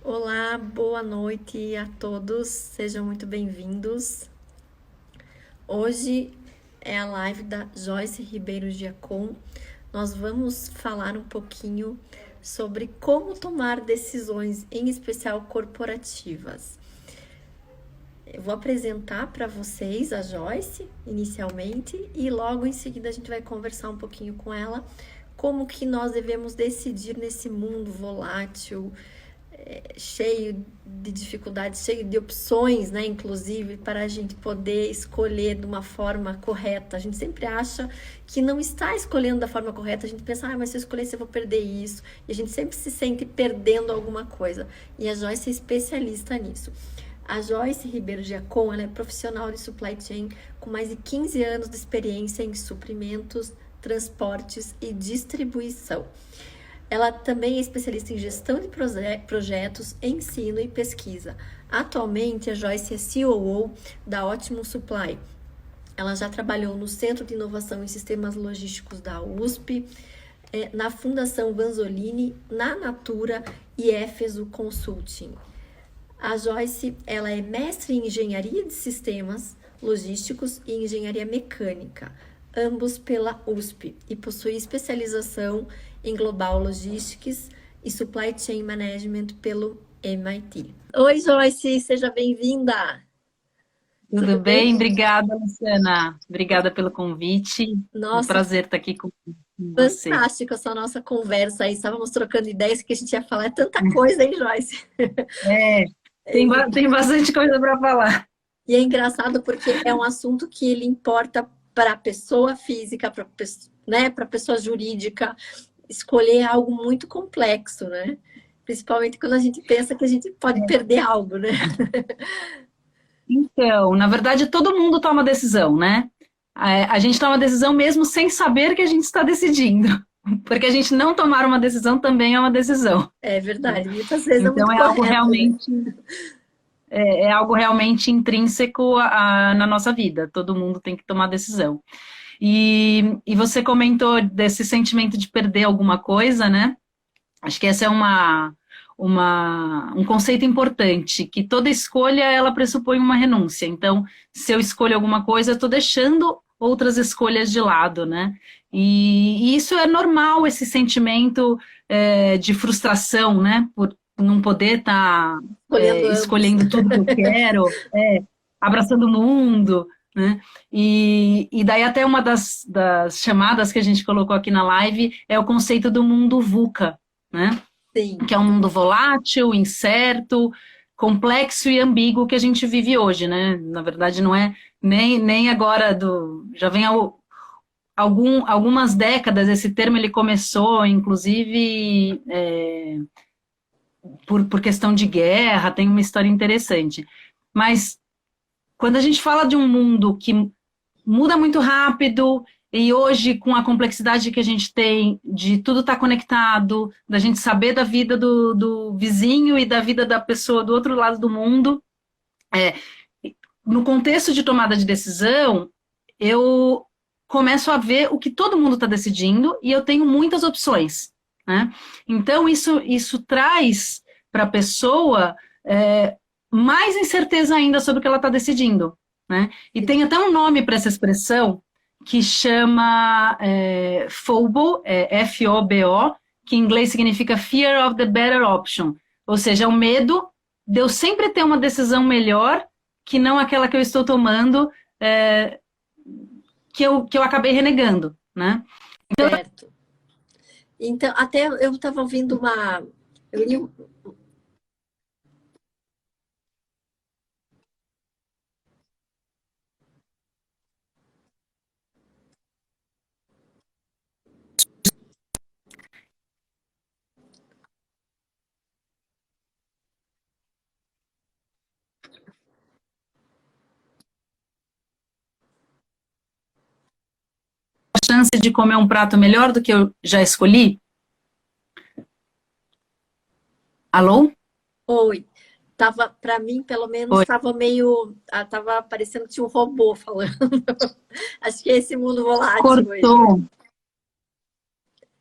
Olá, boa noite a todos, sejam muito bem-vindos. Hoje é a live da Joyce Ribeiro Giacom. Nós vamos falar um pouquinho sobre como tomar decisões, em especial corporativas. Eu vou apresentar para vocês a Joyce inicialmente e logo em seguida a gente vai conversar um pouquinho com ela como que nós devemos decidir nesse mundo volátil, cheio de dificuldades, cheio de opções, né? Inclusive, para a gente poder escolher de uma forma correta. A gente sempre acha que não está escolhendo da forma correta. A gente pensa, mas se eu escolher, eu vou perder isso. E a gente sempre se sente perdendo alguma coisa. E a Joyce é especialista nisso. A Joyce Ribeiro Giacom, ela é profissional de supply chain com mais de 15 anos de experiência em suprimentos, transportes e distribuição. Ela também é especialista em gestão de projetos, ensino e pesquisa. Atualmente, a Joyce é COO da Ótimo Supply. Ela já trabalhou no Centro de Inovação em Sistemas Logísticos da USP, na Fundação Vanzolini, na Natura e Éfeso Consulting. A Joyce, ela é mestre em Engenharia de Sistemas Logísticos e Engenharia Mecânica, ambos pela USP, e possui especialização em Global Logistics e Supply Chain Management pelo MIT. Oi, Joyce, seja bem-vinda. Tudo bem? Obrigada, Luciana. Obrigada pelo convite. Um Nossa, prazer estar aqui com você. fantástica essa nossa conversa aí. Estávamos trocando ideias que a gente ia falar. É tanta coisa, hein, Joyce? É, tem bastante coisa para falar. E é engraçado porque é um assunto que ele importa para a pessoa física, para né, para a pessoa jurídica, escolher algo muito complexo, né? Principalmente quando a gente pensa que a gente pode perder algo, né? Então, na verdade, todo mundo toma decisão, né? A gente toma decisão mesmo sem saber que a gente está decidindo. Porque a gente não tomar uma decisão também é uma decisão, É né? verdade, muitas vezes é Então muito correto, né? é algo realmente intrínseco na nossa vida. Todo mundo tem que tomar decisão. E você comentou desse sentimento de perder alguma coisa, né? Acho que essa é um conceito importante, que toda escolha, ela pressupõe uma renúncia. Então, se eu escolho alguma coisa, eu estou deixando outras escolhas de lado, né? E isso é normal, esse sentimento de frustração, né? Por não poder estar Escolhendo ambos. escolhendo tudo que eu quero, abraçando o mundo, né? E daí até uma das chamadas que a gente colocou aqui na live é o conceito do mundo VUCA, né? Sim, Que é um mundo volátil, incerto, complexo e ambíguo que a gente vive hoje, né? Na verdade, não é nem agora já vem algumas décadas esse termo ele começou, inclusive por questão de guerra, tem uma história interessante. Mas quando a gente fala de um mundo que muda muito rápido, e hoje, com a complexidade que a gente tem de tudo estar conectado, da gente saber da vida do vizinho e da vida da pessoa do outro lado do mundo, é, no contexto de tomada de decisão, eu começo a ver o que todo mundo está decidindo e eu tenho muitas opções, né? Então, isso traz para a pessoa mais incerteza ainda sobre o que ela está decidindo, né? E tem até um nome para essa expressão que chama FOBO, FOBO, que em inglês significa Fear of the Better Option, ou seja, o medo de eu sempre ter uma decisão melhor que não aquela que eu estou tomando, que eu acabei renegando, né? certo. Então, até eu estava ouvindo uma. Eu li Chance de comer um prato melhor do que eu já escolhi? Alô? Oi. Tava, para mim, pelo menos, Oi. estava meio. Tava parecendo que tinha um robô falando. Acho que é esse mundo volátil aí. Cortou.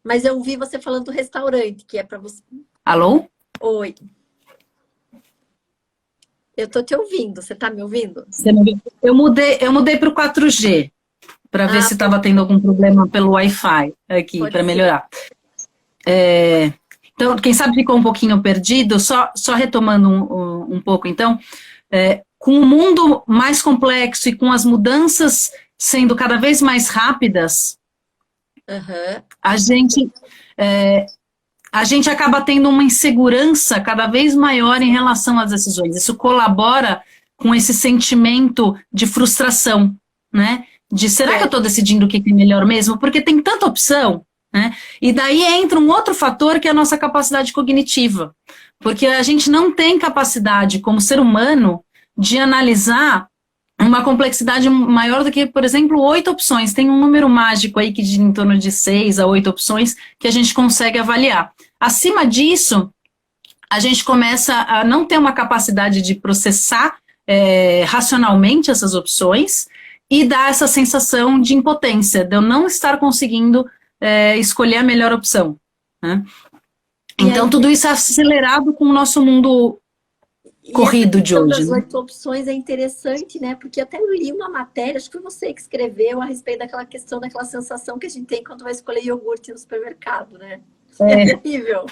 Mas eu ouvi você falando do restaurante, que é para você. Alô? Oi. Eu tô te ouvindo, você tá me ouvindo? Você me ouviu? Eu mudei para o 4G, para ver Ah, se estava tendo algum problema pelo Wi-Fi aqui, pode para ser. melhorar. É, então, quem sabe ficou um pouquinho perdido, só retomando um pouco, então, com o mundo mais complexo e com as mudanças sendo cada vez mais rápidas, Aham. a gente, é, a gente acaba tendo uma insegurança cada vez maior em relação às decisões. Isso colabora com esse sentimento de frustração, né? De será que eu estou Certo. decidindo o que é melhor mesmo? Porque tem tanta opção, né? E daí entra um outro fator que é a nossa capacidade cognitiva. Porque a gente não tem capacidade, como ser humano, de analisar uma complexidade maior do que, por exemplo, 8 opções. Tem um número mágico aí que gira em torno de 6 a 8 opções que a gente consegue avaliar. Acima disso, a gente começa a não ter uma capacidade de processar racionalmente essas opções e dá essa sensação de impotência, de eu não estar conseguindo escolher a melhor opção, né? E Então, aí, tudo isso é acelerado com o nosso mundo e essa corrido de questão hoje, das né? 8 opções é interessante, né? Porque até eu li uma matéria, acho que foi você que escreveu a respeito daquela questão, daquela sensação que a gente tem quando vai escolher iogurte no supermercado, né? É É, terrível.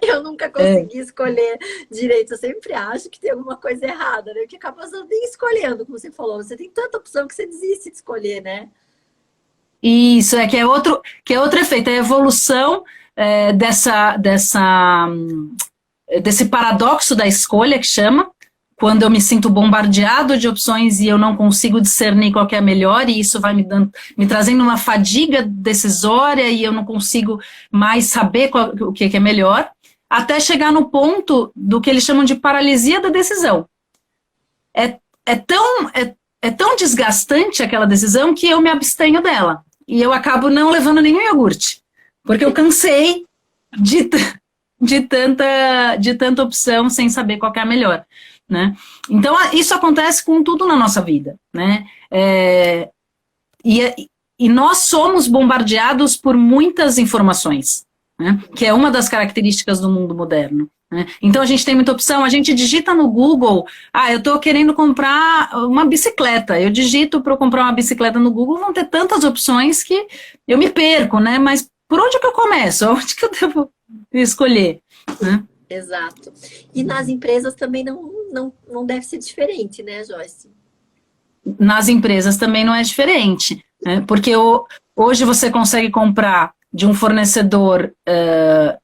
Eu nunca é. consegui escolher direito. Eu sempre acho que tem alguma coisa errada, né? Que acaba nem escolhendo, como você falou. Você tem tanta opção que você desiste de escolher, né? Isso, que é outro efeito, é a evolução desse paradoxo da escolha, que chama, quando eu me sinto bombardeado de opções e eu não consigo discernir qual que é a melhor, e isso vai me trazendo uma fadiga decisória e eu não consigo mais saber o que é melhor, até chegar no ponto do que eles chamam de paralisia da decisão. É, é tão, é tão desgastante aquela decisão que eu me abstenho dela. E eu acabo não levando nenhum iogurte. Porque eu cansei de, de tanta opção sem saber qual que é a melhor. Né? Então, isso acontece com tudo na nossa vida. Né? E nós somos bombardeados por muitas informações, né? Que é uma das características do mundo moderno. Né? Então a gente tem muita opção, a gente digita no Google, eu estou querendo comprar uma bicicleta, eu digito para eu comprar uma bicicleta no Google, vão ter tantas opções que eu me perco, né? Mas por onde que eu começo? Onde que eu devo escolher? Né? Exato. E nas empresas também não deve ser diferente, né, Joyce? Nas empresas também não é diferente, né? Porque hoje você consegue comprar de um fornecedor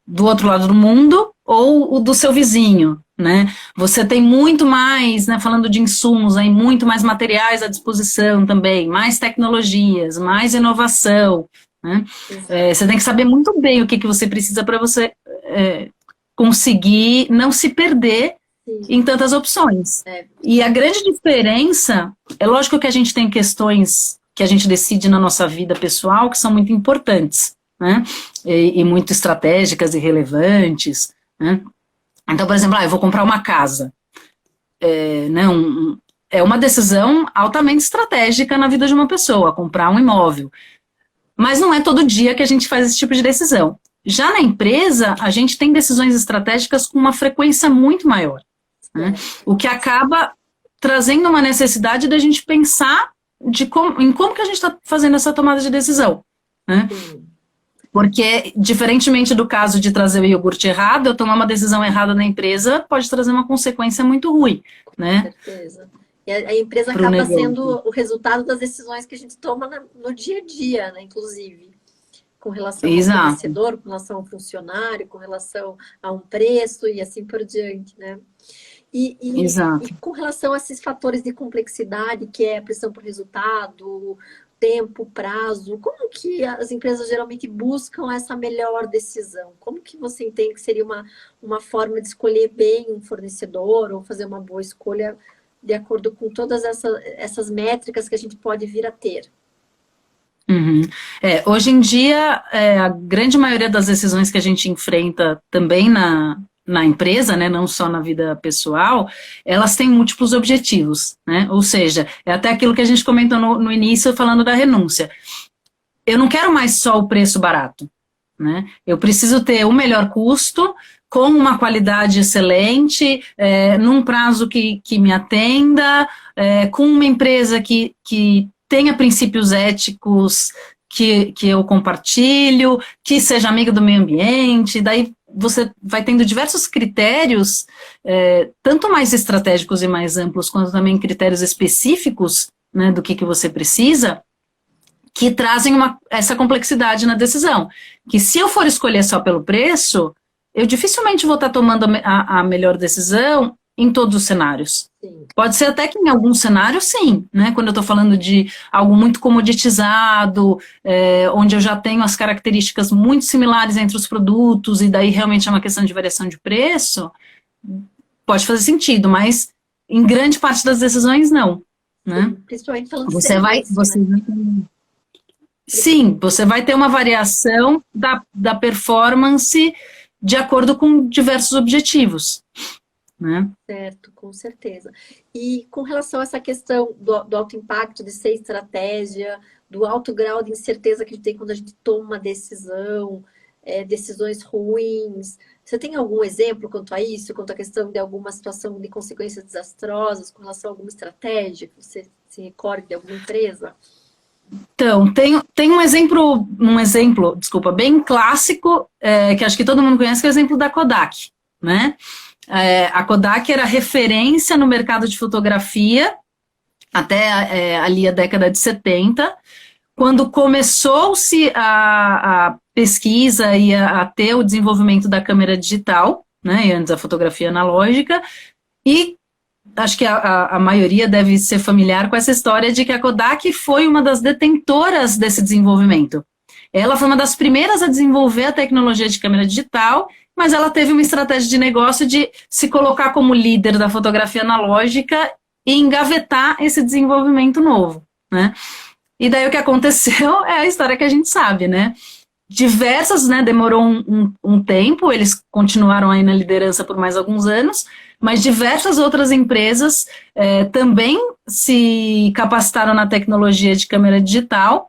do outro lado do mundo ou o do seu vizinho, né? Você tem muito mais, né, falando de insumos, aí, muito mais materiais à disposição também, mais tecnologias, mais inovação, né? Você tem que saber muito bem o que você precisa para você conseguir não se perder em tantas opções. E a grande diferença, é lógico que a gente tem questões que a gente decide na nossa vida pessoal que são muito importantes, né? E muito estratégicas e relevantes, né? Então, por exemplo, eu vou comprar uma casa. É uma decisão altamente estratégica na vida de uma pessoa, comprar um imóvel. Mas não é todo dia que a gente faz esse tipo de decisão. Já na empresa, a gente tem decisões estratégicas com uma frequência muito maior. Né? O que acaba trazendo uma necessidade da gente pensar em como que a gente está fazendo essa tomada de decisão. Né? Porque, diferentemente do caso de trazer o iogurte errado, eu tomar uma decisão errada na empresa pode trazer uma consequência muito ruim. Né? Com certeza. E a empresa Pro acaba negócio. sendo o resultado das decisões que a gente toma no dia a dia, né? Inclusive, com relação ao fornecedor, com relação ao funcionário, com relação a um preço e assim por diante, né? E com relação a esses fatores de complexidade, que é a pressão por resultado, tempo, prazo, como que as empresas geralmente buscam essa melhor decisão? Como que você entende que seria uma forma de escolher bem um fornecedor ou fazer uma boa escolha de acordo com todas essas métricas que a gente pode vir a ter? Uhum. Hoje em dia, a grande maioria das decisões que a gente enfrenta também na empresa, né, não só na vida pessoal, elas têm múltiplos objetivos, né? Ou seja, é até aquilo que a gente comentou no início falando da renúncia. Eu não quero mais só o preço barato, né? Eu preciso ter o melhor custo, com uma qualidade excelente, num prazo que me atenda, com uma empresa que tenha princípios éticos que eu compartilho, que seja amiga do meio ambiente, daí você vai tendo diversos critérios, tanto mais estratégicos e mais amplos, quanto também critérios específicos, né, do que você precisa, que trazem essa complexidade na decisão. Que se eu for escolher só pelo preço, eu dificilmente vou estar tomando a melhor decisão em todos os cenários. Sim. Pode ser até que em alguns cenários, sim, né? Quando eu estou falando de algo muito comoditizado, onde eu já tenho as características muito similares entre os produtos, e daí realmente é uma questão de variação de preço, pode fazer sentido, mas em grande parte das decisões, não. Né? Sim, principalmente falando de serviço, né? Sim, você vai ter uma variação da performance de acordo com diversos objetivos. Né? Certo, com certeza. E com relação a essa questão do alto impacto, de ser estratégia, do alto grau de incerteza que a gente tem quando a gente toma uma decisão, decisões ruins, você tem algum exemplo quanto a isso, quanto à questão de alguma situação de consequências desastrosas, com relação a alguma estratégia que você se recorde de alguma empresa? Então, tem um exemplo, desculpa, bem clássico, que acho que todo mundo conhece, que é o exemplo da Kodak, né? A Kodak era referência no mercado de fotografia até ali a década de 70, quando começou-se a pesquisa e a ter o desenvolvimento da câmera digital, né, e antes a fotografia analógica, e acho que a maioria deve ser familiar com essa história de que a Kodak foi uma das detentoras desse desenvolvimento. Ela foi uma das primeiras a desenvolver a tecnologia de câmera digital, mas ela teve uma estratégia de negócio de se colocar como líder da fotografia analógica e engavetar esse desenvolvimento novo, né? E daí o que aconteceu é a história que a gente sabe, né? Diversas, né, demorou um tempo, eles continuaram aí na liderança por mais alguns anos, mas diversas outras empresas também se capacitaram na tecnologia de câmera digital.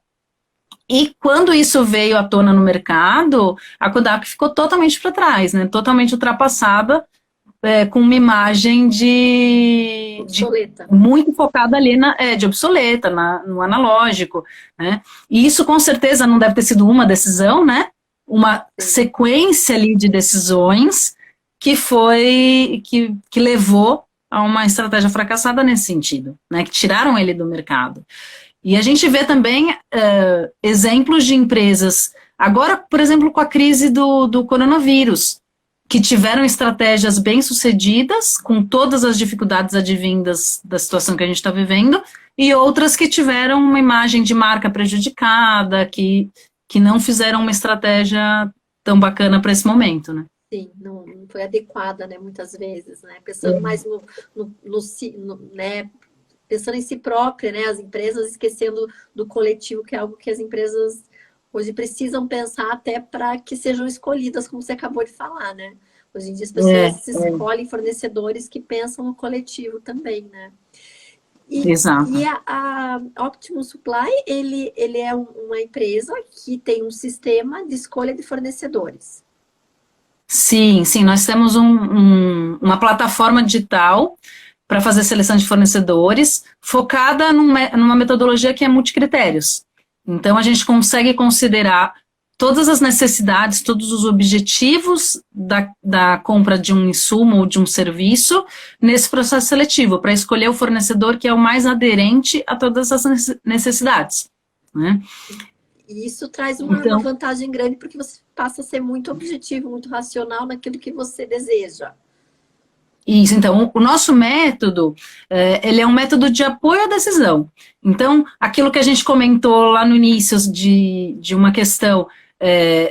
E quando isso veio à tona no mercado, a Kodak ficou totalmente para trás, né? Totalmente ultrapassada, com uma imagem de muito focada ali de obsoleta, no analógico, né? E isso com certeza não deve ter sido uma decisão, né? Uma sequência ali de decisões que levou a uma estratégia fracassada nesse sentido, né? Que tiraram ele do mercado. E a gente vê também exemplos de empresas, agora, por exemplo, com a crise do coronavírus, que tiveram estratégias bem-sucedidas, com todas as dificuldades advindas da situação que a gente está vivendo, e outras que tiveram uma imagem de marca prejudicada, que não fizeram uma estratégia tão bacana para esse momento, né? Sim, não foi adequada, né, muitas vezes, né? Pensando mais né? Pensando em si própria, né? As empresas esquecendo do coletivo, que é algo que as empresas hoje precisam pensar até para que sejam escolhidas, como você acabou de falar, né? Hoje em dia as pessoas escolhem fornecedores que pensam no coletivo também, né? Exato. E a Optimus Supply, ele é uma empresa que tem um sistema de escolha de fornecedores. Sim, nós temos uma plataforma digital para fazer seleção de fornecedores, focada numa metodologia que é multicritérios. Então, a gente consegue considerar todas as necessidades, todos os objetivos da compra de um insumo ou de um serviço nesse processo seletivo, para escolher o fornecedor que é o mais aderente a todas as necessidades. Né? E isso traz uma vantagem grande, porque você passa a ser muito objetivo, muito racional naquilo que você deseja. Isso, então, o nosso método, ele é um método de apoio à decisão. Então, aquilo que a gente comentou lá no início de uma questão,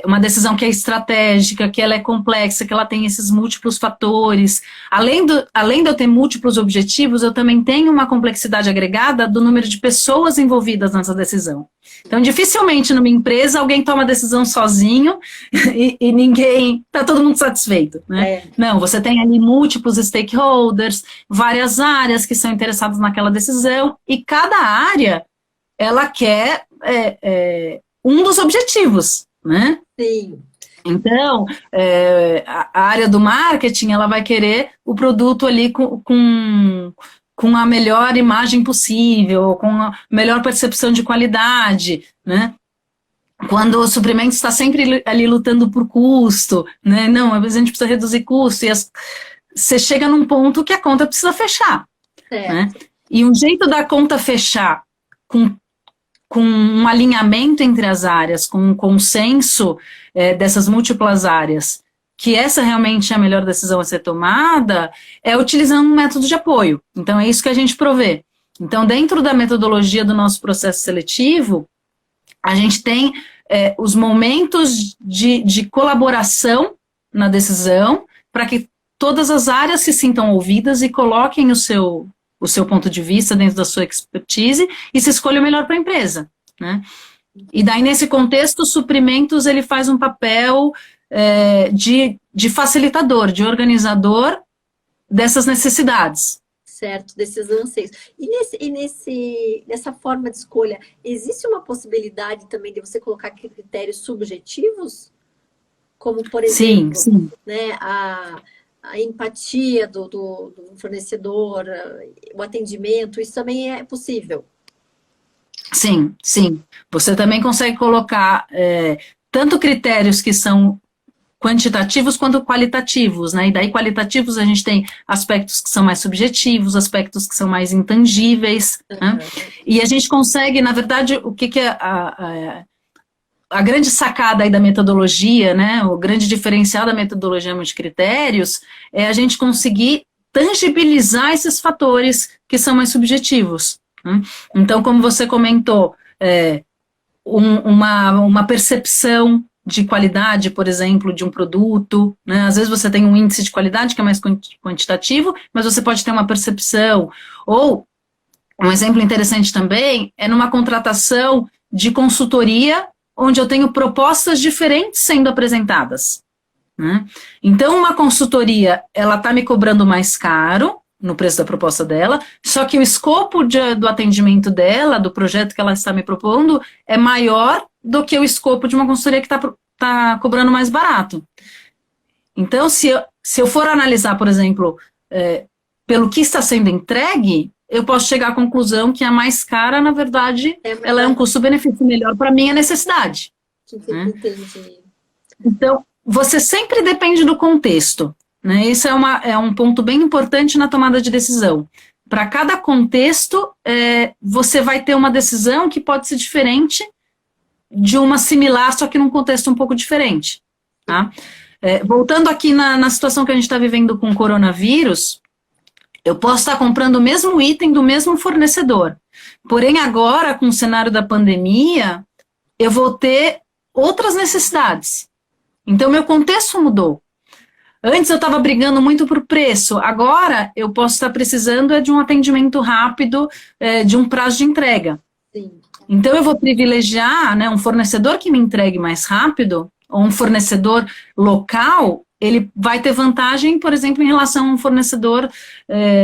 uma decisão que é estratégica, que ela é complexa, que ela tem esses múltiplos fatores. Além de eu ter múltiplos objetivos, eu também tenho uma complexidade agregada do número de pessoas envolvidas nessa decisão. Então, dificilmente numa empresa alguém toma a decisão sozinho e ninguém, tá todo mundo satisfeito, né? Não, você tem ali múltiplos stakeholders, várias áreas que são interessadas naquela decisão, e cada área, ela quer um dos objetivos, né? Sim. Então, a área do marketing, ela vai querer o produto ali com a melhor imagem possível, com a melhor percepção de qualidade, né? Quando o suprimento está sempre ali lutando por custo, né? Não, às vezes a gente precisa reduzir custo, e você chega num ponto que a conta precisa fechar, né? E um jeito da conta fechar com um alinhamento entre as áreas, com um consenso dessas múltiplas áreas, que essa realmente é a melhor decisão a ser tomada, é utilizando um método de apoio. Então, é isso que a gente provê. Então, dentro da metodologia do nosso processo seletivo, a gente tem os momentos de colaboração na decisão, para que todas as áreas se sintam ouvidas e coloquem o seu ponto de vista dentro da sua expertise e se escolha o melhor para a empresa, né? E daí, nesse contexto, os suprimentos, ele faz um papel de facilitador, de organizador dessas necessidades. Certo, desses anseios. E nessa forma de escolha, existe uma possibilidade também de você colocar critérios subjetivos? Como, por exemplo, sim. Né, a empatia do fornecedor, o atendimento, isso também é possível? Sim. Você também consegue colocar tanto critérios que são quantitativos quanto qualitativos, né? E daí qualitativos a gente tem aspectos que são mais subjetivos, aspectos que são mais intangíveis, né? E a gente consegue, na verdade, o que é a grande sacada aí da metodologia, né? O grande diferencial da metodologia multicritérios é a gente conseguir tangibilizar esses fatores que são mais subjetivos, né? Então, como você comentou, uma percepção de qualidade, por exemplo, de um produto, né? Às vezes você tem um índice de qualidade que é mais quantitativo, mas você pode ter uma percepção. Ou, um exemplo interessante também, é numa contratação de consultoria, onde eu tenho propostas diferentes sendo apresentadas, né? Então, uma consultoria, ela está me cobrando mais caro no preço da proposta dela, só que o escopo do atendimento dela, do projeto que ela está me propondo, é maior do que o escopo de uma consultoria que está cobrando mais barato. Então, se eu for analisar, por exemplo, pelo que está sendo entregue, eu posso chegar à conclusão que a mais cara, na verdade, ela é um custo-benefício melhor para a minha necessidade. Né? Então, você sempre depende do contexto. Né? Isso é um ponto bem importante na tomada de decisão. Para cada contexto, você vai ter uma decisão que pode ser diferente de uma similar, só que num contexto um pouco diferente. Tá? Voltando aqui na situação que a gente está vivendo com o coronavírus, eu posso estar comprando o mesmo item do mesmo fornecedor. Porém, agora, com o cenário da pandemia, eu vou ter outras necessidades. Então, meu contexto mudou. Antes eu estava brigando muito por preço, agora eu posso estar precisando de um atendimento rápido, de um prazo de entrega. Sim. Então eu vou privilegiar, né, um fornecedor que me entregue mais rápido, ou um fornecedor local, ele vai ter vantagem, por exemplo, em relação a um fornecedor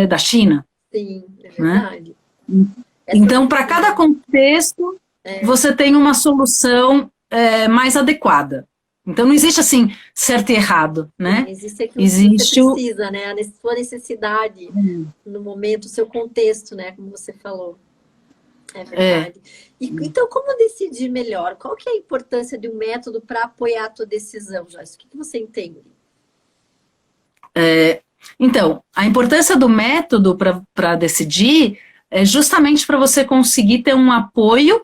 da China. Sim, é verdade. Né? Então, para cada contexto, você tem uma solução mais adequada. Então, não existe, assim, certo e errado, né? Existe aquilo que você precisa, né? A sua necessidade no momento, o seu contexto, né? Como você falou. É verdade. Então, como decidir melhor? Qual que é a importância de um método para apoiar a tua decisão, Joyce? O que você entende? Então, a importância do método para decidir é justamente para você conseguir ter um apoio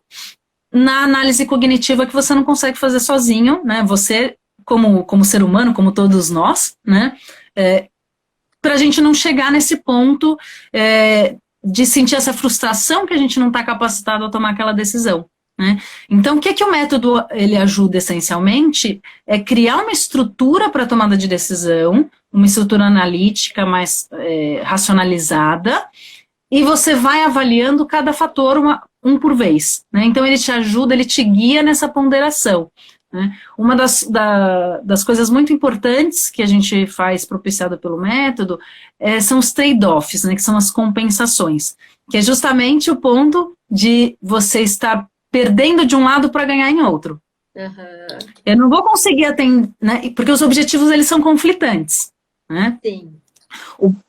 na análise cognitiva que você não consegue fazer sozinho, né? Você, como ser humano, como todos nós, né? Para a gente não chegar nesse ponto de sentir essa frustração que a gente não está capacitado a tomar aquela decisão. Né? Então, o que o método ele ajuda essencialmente é criar uma estrutura para a tomada de decisão, uma estrutura analítica mais racionalizada, e você vai avaliando cada fator um por vez. Né? Então, ele te ajuda, ele te guia nessa ponderação. Né? Uma das coisas muito importantes que a gente faz propiciada pelo método são os trade-offs, né? Que são as compensações, que é justamente o ponto de você estar perdendo de um lado para ganhar em outro. Aham. Eu não vou conseguir atender, né? Porque os objetivos eles são conflitantes, né? Sim.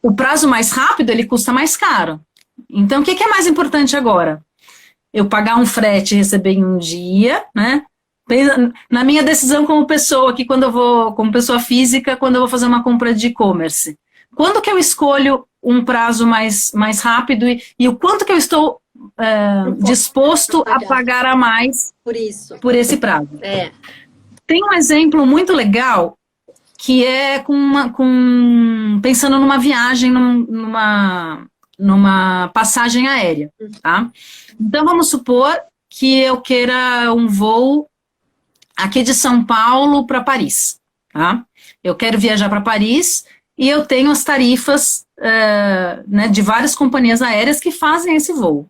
O prazo mais rápido ele custa mais caro. Então, o que é mais importante agora? Eu pagar um frete e receber em um dia, né? Na minha decisão como pessoa, aqui quando eu vou, como pessoa física, quando eu vou fazer uma compra de e-commerce, quando que eu escolho um prazo mais rápido e o quanto que eu estou disposto a pagar a mais por isso. por esse prazo? É. Tem um exemplo muito legal que é pensando numa viagem, numa passagem aérea, tá? Então, vamos supor que eu queira um voo aqui de São Paulo para Paris, tá? Eu quero viajar para Paris e eu tenho as tarifas né, de várias companhias aéreas que fazem esse voo.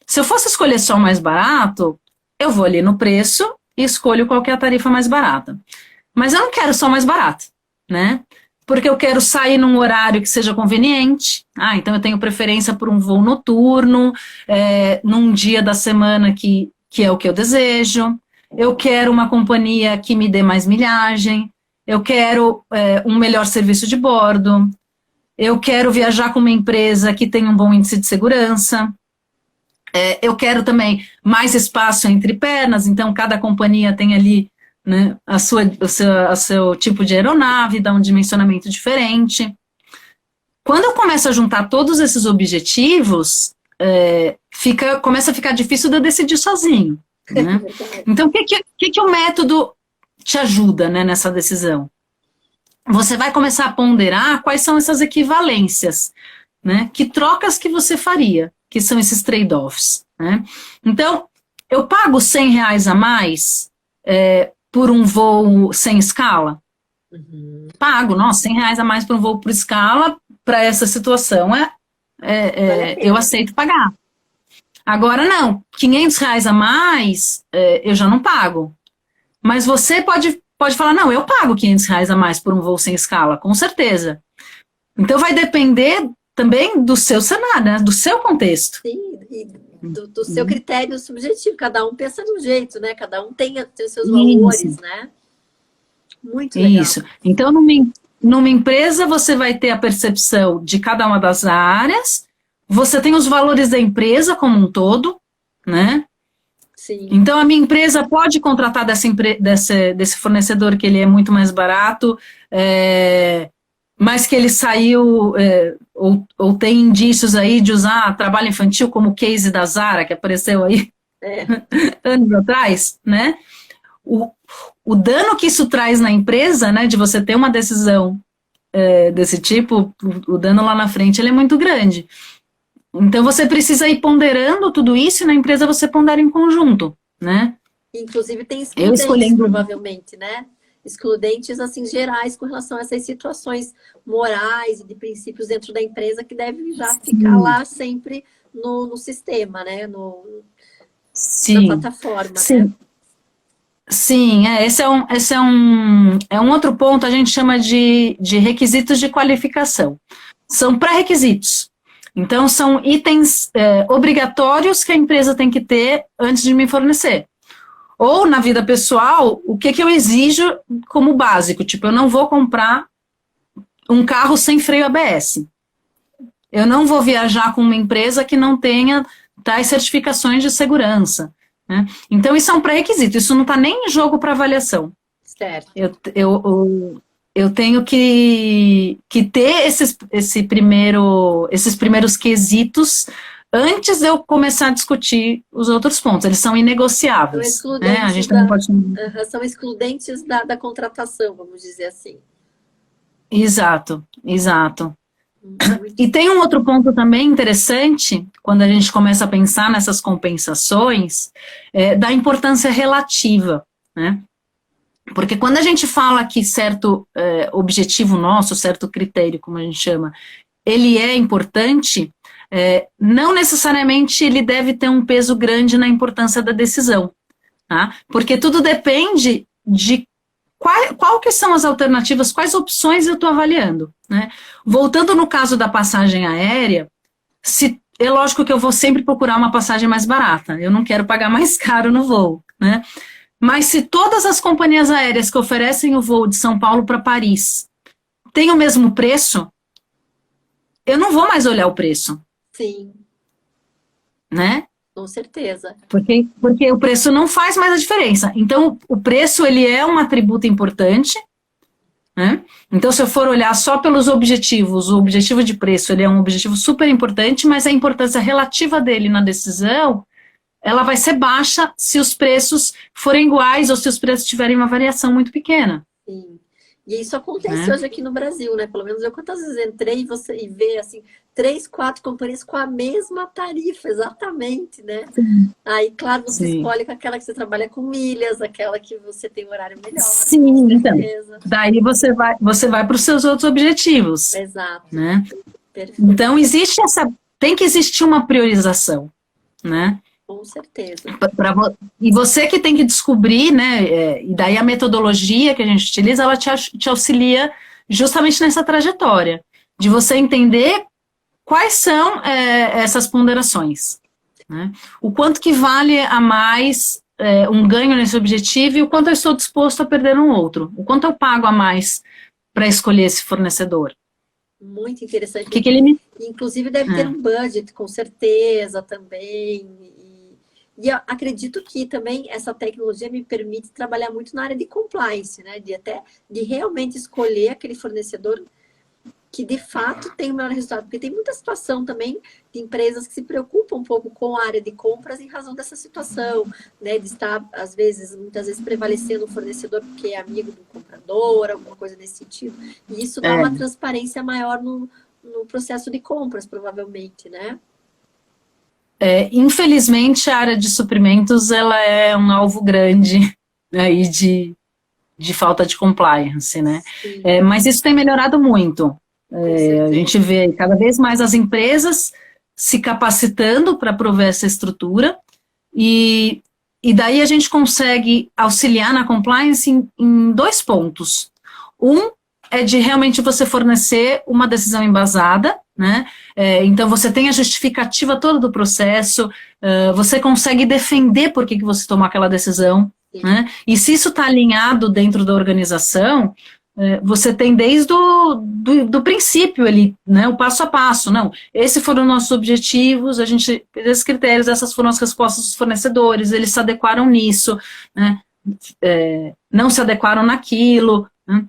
Se eu fosse escolher só o mais barato, eu vou ali no preço e escolho qual que é a tarifa mais barata. Mas eu não quero só o mais barato, né? Porque eu quero sair num horário que seja conveniente. Então eu tenho preferência por um voo noturno, num dia da semana que é o que eu desejo. Eu quero uma companhia que me dê mais milhagem. Eu quero um melhor serviço de bordo. Eu quero viajar com uma empresa que tenha um bom índice de segurança. Eu quero também mais espaço entre pernas, então cada companhia tem ali, né, o seu tipo de aeronave, dá um dimensionamento diferente. Quando eu começo a juntar todos esses objetivos, começa a ficar difícil de eu decidir sozinho. Né? Então, o que o método te ajuda, né, nessa decisão? Você vai começar a ponderar quais são essas equivalências, né? Que trocas que você faria, que são esses trade-offs, né? Então, eu pago R$ 100 a mais por um voo sem escala? Uhum. Pago, nossa, R$ 100 a mais por um voo por escala, para essa situação, eu aceito pagar. Agora, não, R$ 500 a mais, eu já não pago. Mas você pode falar, não, eu pago R$ 500 a mais por um voo sem escala, com certeza. Então, vai depender também do seu cenário, né? Do seu contexto. Sim, e do seu critério subjetivo. Cada um pensa de um jeito, né? Cada um tem os seus valores, né? Muito legal. Isso. Então, numa empresa, você vai ter a percepção de cada uma das áreas, você tem os valores da empresa como um todo, né? Sim. Então, a minha empresa pode contratar desse fornecedor que ele é muito mais barato, mas que ele saiu, ou tem indícios aí de usar trabalho infantil como o case da Zara, que apareceu aí anos atrás, né? O dano que isso traz na empresa, né, de você ter uma decisão desse tipo, o dano lá na frente, ele é muito grande. Então, você precisa ir ponderando tudo isso e na empresa você pondera em conjunto, né? Inclusive, tem excludentes, provavelmente, né? Excludentes, assim, gerais com relação a essas situações morais e de princípios dentro da empresa que devem já ficar lá sempre no sistema, né? Na plataforma, né? Sim, esse é um outro ponto, a gente chama de requisitos de qualificação. São pré-requisitos. Então, são itens obrigatórios que a empresa tem que ter antes de me fornecer. Ou, na vida pessoal, o que eu exijo como básico? Tipo, eu não vou comprar um carro sem freio ABS. Eu não vou viajar com uma empresa que não tenha tais certificações de segurança. Né? Então, isso é um pré-requisito, isso não está nem em jogo para avaliação. Certo. Eu tenho que ter esses primeiros quesitos antes de eu começar a discutir os outros pontos. Eles são inegociáveis. São né? A gente não pode... São excludentes da contratação, vamos dizer assim. Exato. E tem um outro ponto também interessante, quando a gente começa a pensar nessas compensações, da importância relativa, né? Porque quando a gente fala que certo objetivo nosso, certo critério, como a gente chama, ele é importante, não necessariamente ele deve ter um peso grande na importância da decisão, tá? Porque tudo depende de qual que são as alternativas, quais opções eu estou avaliando, né? Voltando no caso da passagem aérea, é lógico que eu vou sempre procurar uma passagem mais barata, eu não quero pagar mais caro no voo, né? Mas se todas as companhias aéreas que oferecem o voo de São Paulo para Paris têm o mesmo preço, eu não vou mais olhar o preço, Sim, né? com certeza. Porque o preço não faz mais a diferença. Então, o preço, ele é um atributo importante, né? Então, se eu for olhar só pelos objetivos, o objetivo de preço, ele é um objetivo super importante, mas a importância relativa dele na decisão, ela vai ser baixa se os preços forem iguais ou se os preços tiverem uma variação muito pequena, Sim. E isso acontece né? hoje aqui no Brasil, né? Pelo menos eu quantas vezes entrei e vê assim, três, quatro companhias com a mesma tarifa, exatamente, né? Aí, claro, você Sim. escolhe com aquela que você trabalha com milhas, aquela que você tem um horário melhor, com Sim, então. certeza. Daí você vai para os seus outros objetivos, Exato, né? perfeito, Então, tem que existir uma priorização, né? com certeza. E você que tem que descobrir, né? E daí a metodologia que a gente utiliza, ela te auxilia justamente nessa trajetória, de você entender quais são essas ponderações, né? O quanto que vale a mais um ganho nesse objetivo e o quanto eu estou disposto a perder no outro, o quanto eu pago a mais para escolher esse fornecedor. Muito O interessante. que que ele me... Inclusive deve ter É, um budget, com certeza, também. E eu acredito que também essa tecnologia me permite trabalhar muito na área de compliance, né? De realmente escolher aquele fornecedor que de fato tem o melhor resultado. Porque tem muita situação também de empresas que se preocupam um pouco com a área de compras em razão dessa situação, né? De estar, às vezes, muitas vezes, prevalecendo o fornecedor porque é amigo do comprador, alguma coisa nesse sentido. E isso dá uma é, transparência maior no processo de compras, provavelmente, né? infelizmente, a área de suprimentos ela é um alvo grande aí de falta de compliance, né? Sim, Mas isso tem melhorado muito. com A gente certeza. vê cada vez mais as empresas se capacitando para prover essa estrutura e, e daí a gente consegue auxiliar na compliance em dois pontos. Um é de realmente você fornecer uma decisão embasada, né? Então você tem a justificativa toda do processo, você consegue defender por que você tomou aquela decisão, Sim, né? E se isso está alinhado dentro da organização, você tem desde do princípio ali, né? O passo a passo, não. Esses foram nossos objetivos, esses critérios, essas foram as respostas dos fornecedores, eles se adequaram nisso, né? Não se adequaram naquilo, né?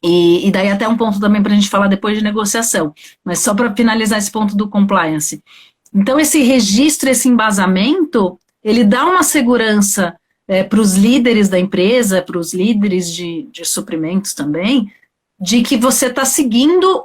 E daí até um ponto também para a gente falar depois de negociação, mas só para finalizar esse ponto do compliance. Então, esse registro, esse embasamento, ele dá uma segurança para os líderes da empresa, para os líderes de suprimentos também, de que você está seguindo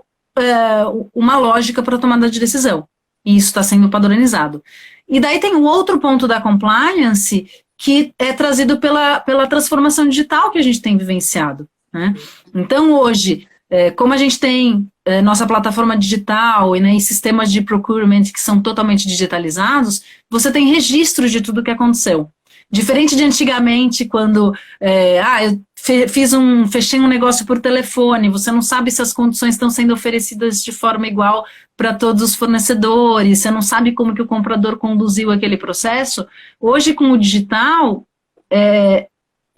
uma lógica para a tomada de decisão. E isso está sendo padronizado. E daí tem um outro ponto da compliance que é trazido pela transformação digital que a gente tem vivenciado, né? Então, hoje, como a gente tem nossa plataforma digital e sistemas de procurement que são totalmente digitalizados, você tem registros de tudo que aconteceu. Diferente de antigamente, quando eu fechei um negócio por telefone, você não sabe se as condições estão sendo oferecidas de forma igual para todos os fornecedores, você não sabe como que o comprador conduziu aquele processo. Hoje, com o digital,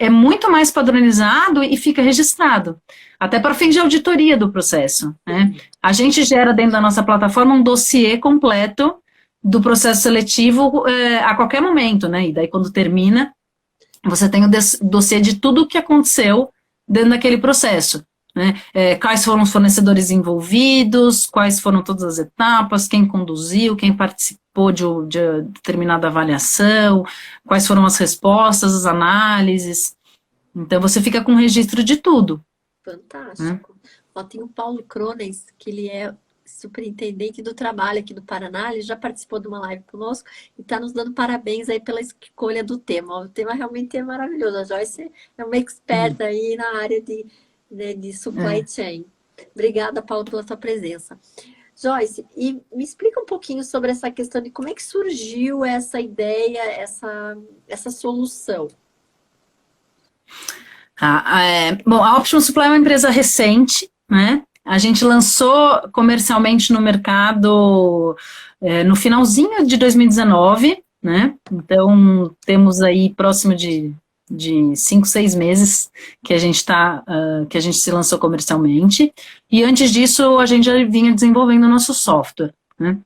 é muito mais padronizado e fica registrado, até para fins de auditoria do processo, né? A gente gera dentro da nossa plataforma um dossiê completo do processo seletivo a qualquer momento, né? E daí quando termina, você tem o dossiê de tudo o que aconteceu dentro daquele processo, né? Quais foram os fornecedores envolvidos, quais foram todas as etapas, quem conduziu, quem participou de determinada avaliação, quais foram as respostas, as análises. Então, você fica com registro de tudo, né? fantástico. Ó, tem o Paulo Crones, que ele é superintendente do trabalho aqui do Paraná, ele já participou de uma live conosco e está nos dando parabéns aí pela escolha do tema. Ó, o tema realmente é maravilhoso. A Joyce é uma experta aí na área de supply É. chain. Obrigada, Paulo, pela tua presença. Joyce, e me explica um pouquinho sobre essa questão de como é que surgiu essa ideia, essa solução. Bom, a Option Supply é uma empresa recente, né? A gente lançou comercialmente no mercado no finalzinho de 2019, né? Então, temos aí próximo de de 5, 6 meses que a gente que a gente se lançou comercialmente, e antes disso a gente já vinha desenvolvendo o nosso software, né?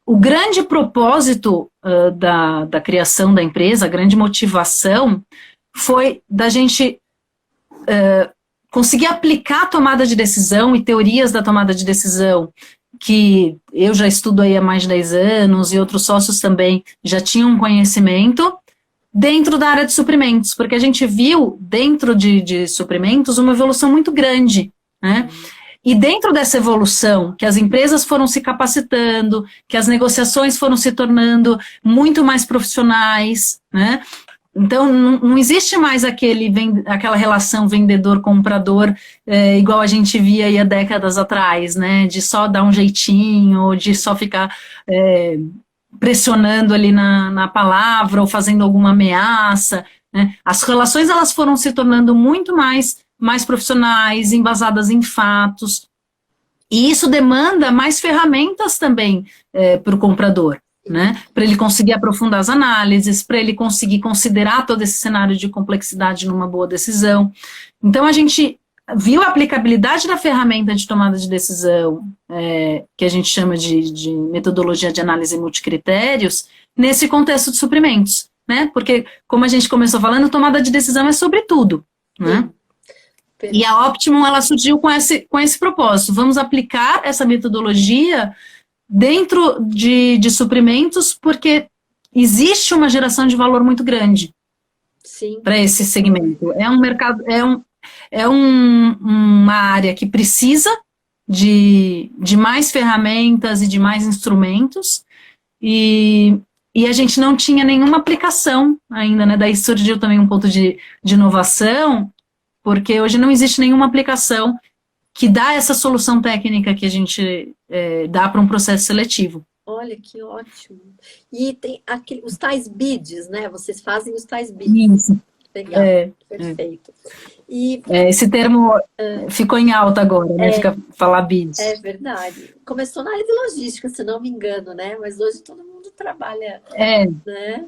O grande propósito da criação da empresa, a grande motivação, foi da gente conseguir aplicar a tomada de decisão e teorias da tomada de decisão, que eu já estudo aí há mais de 10 anos, e outros sócios também já tinham conhecimento, dentro da área de suprimentos, porque a gente viu dentro de suprimentos uma evolução muito grande, né? E dentro dessa evolução, que as empresas foram se capacitando, que as negociações foram se tornando muito mais profissionais, né? Então, não existe mais aquela relação vendedor-comprador igual a gente via aí há décadas atrás, né? De só dar um jeitinho, de só ficar pressionando ali na palavra ou fazendo alguma ameaça, né? As relações elas foram se tornando muito mais profissionais, embasadas em fatos, e isso demanda mais ferramentas também para o comprador, né? Para ele conseguir aprofundar as análises, para ele conseguir considerar todo esse cenário de complexidade numa boa decisão. Então a gente viu a aplicabilidade da ferramenta de tomada de decisão, que a gente chama de metodologia de análise multicritérios, nesse contexto de suprimentos, né? Porque, como a gente começou falando, tomada de decisão é sobre tudo, né? E a Optimum, ela surgiu com esse propósito. Vamos aplicar essa metodologia dentro de suprimentos, porque existe uma geração de valor muito grande para esse segmento. É um mercado, uma área que precisa de mais ferramentas e de mais instrumentos, e a gente não tinha nenhuma aplicação ainda, né? Daí surgiu também um ponto de inovação, porque hoje não existe nenhuma aplicação que dá essa solução técnica que a gente dá para um processo seletivo. Olha, que ótimo. E tem os tais bids, né? Vocês fazem os tais bids. Isso. Legal, perfeito. E, esse termo ficou em alta agora, né? Falar bids. É verdade. Começou na área de logística, se não me engano, né? Mas hoje todo mundo trabalha, né?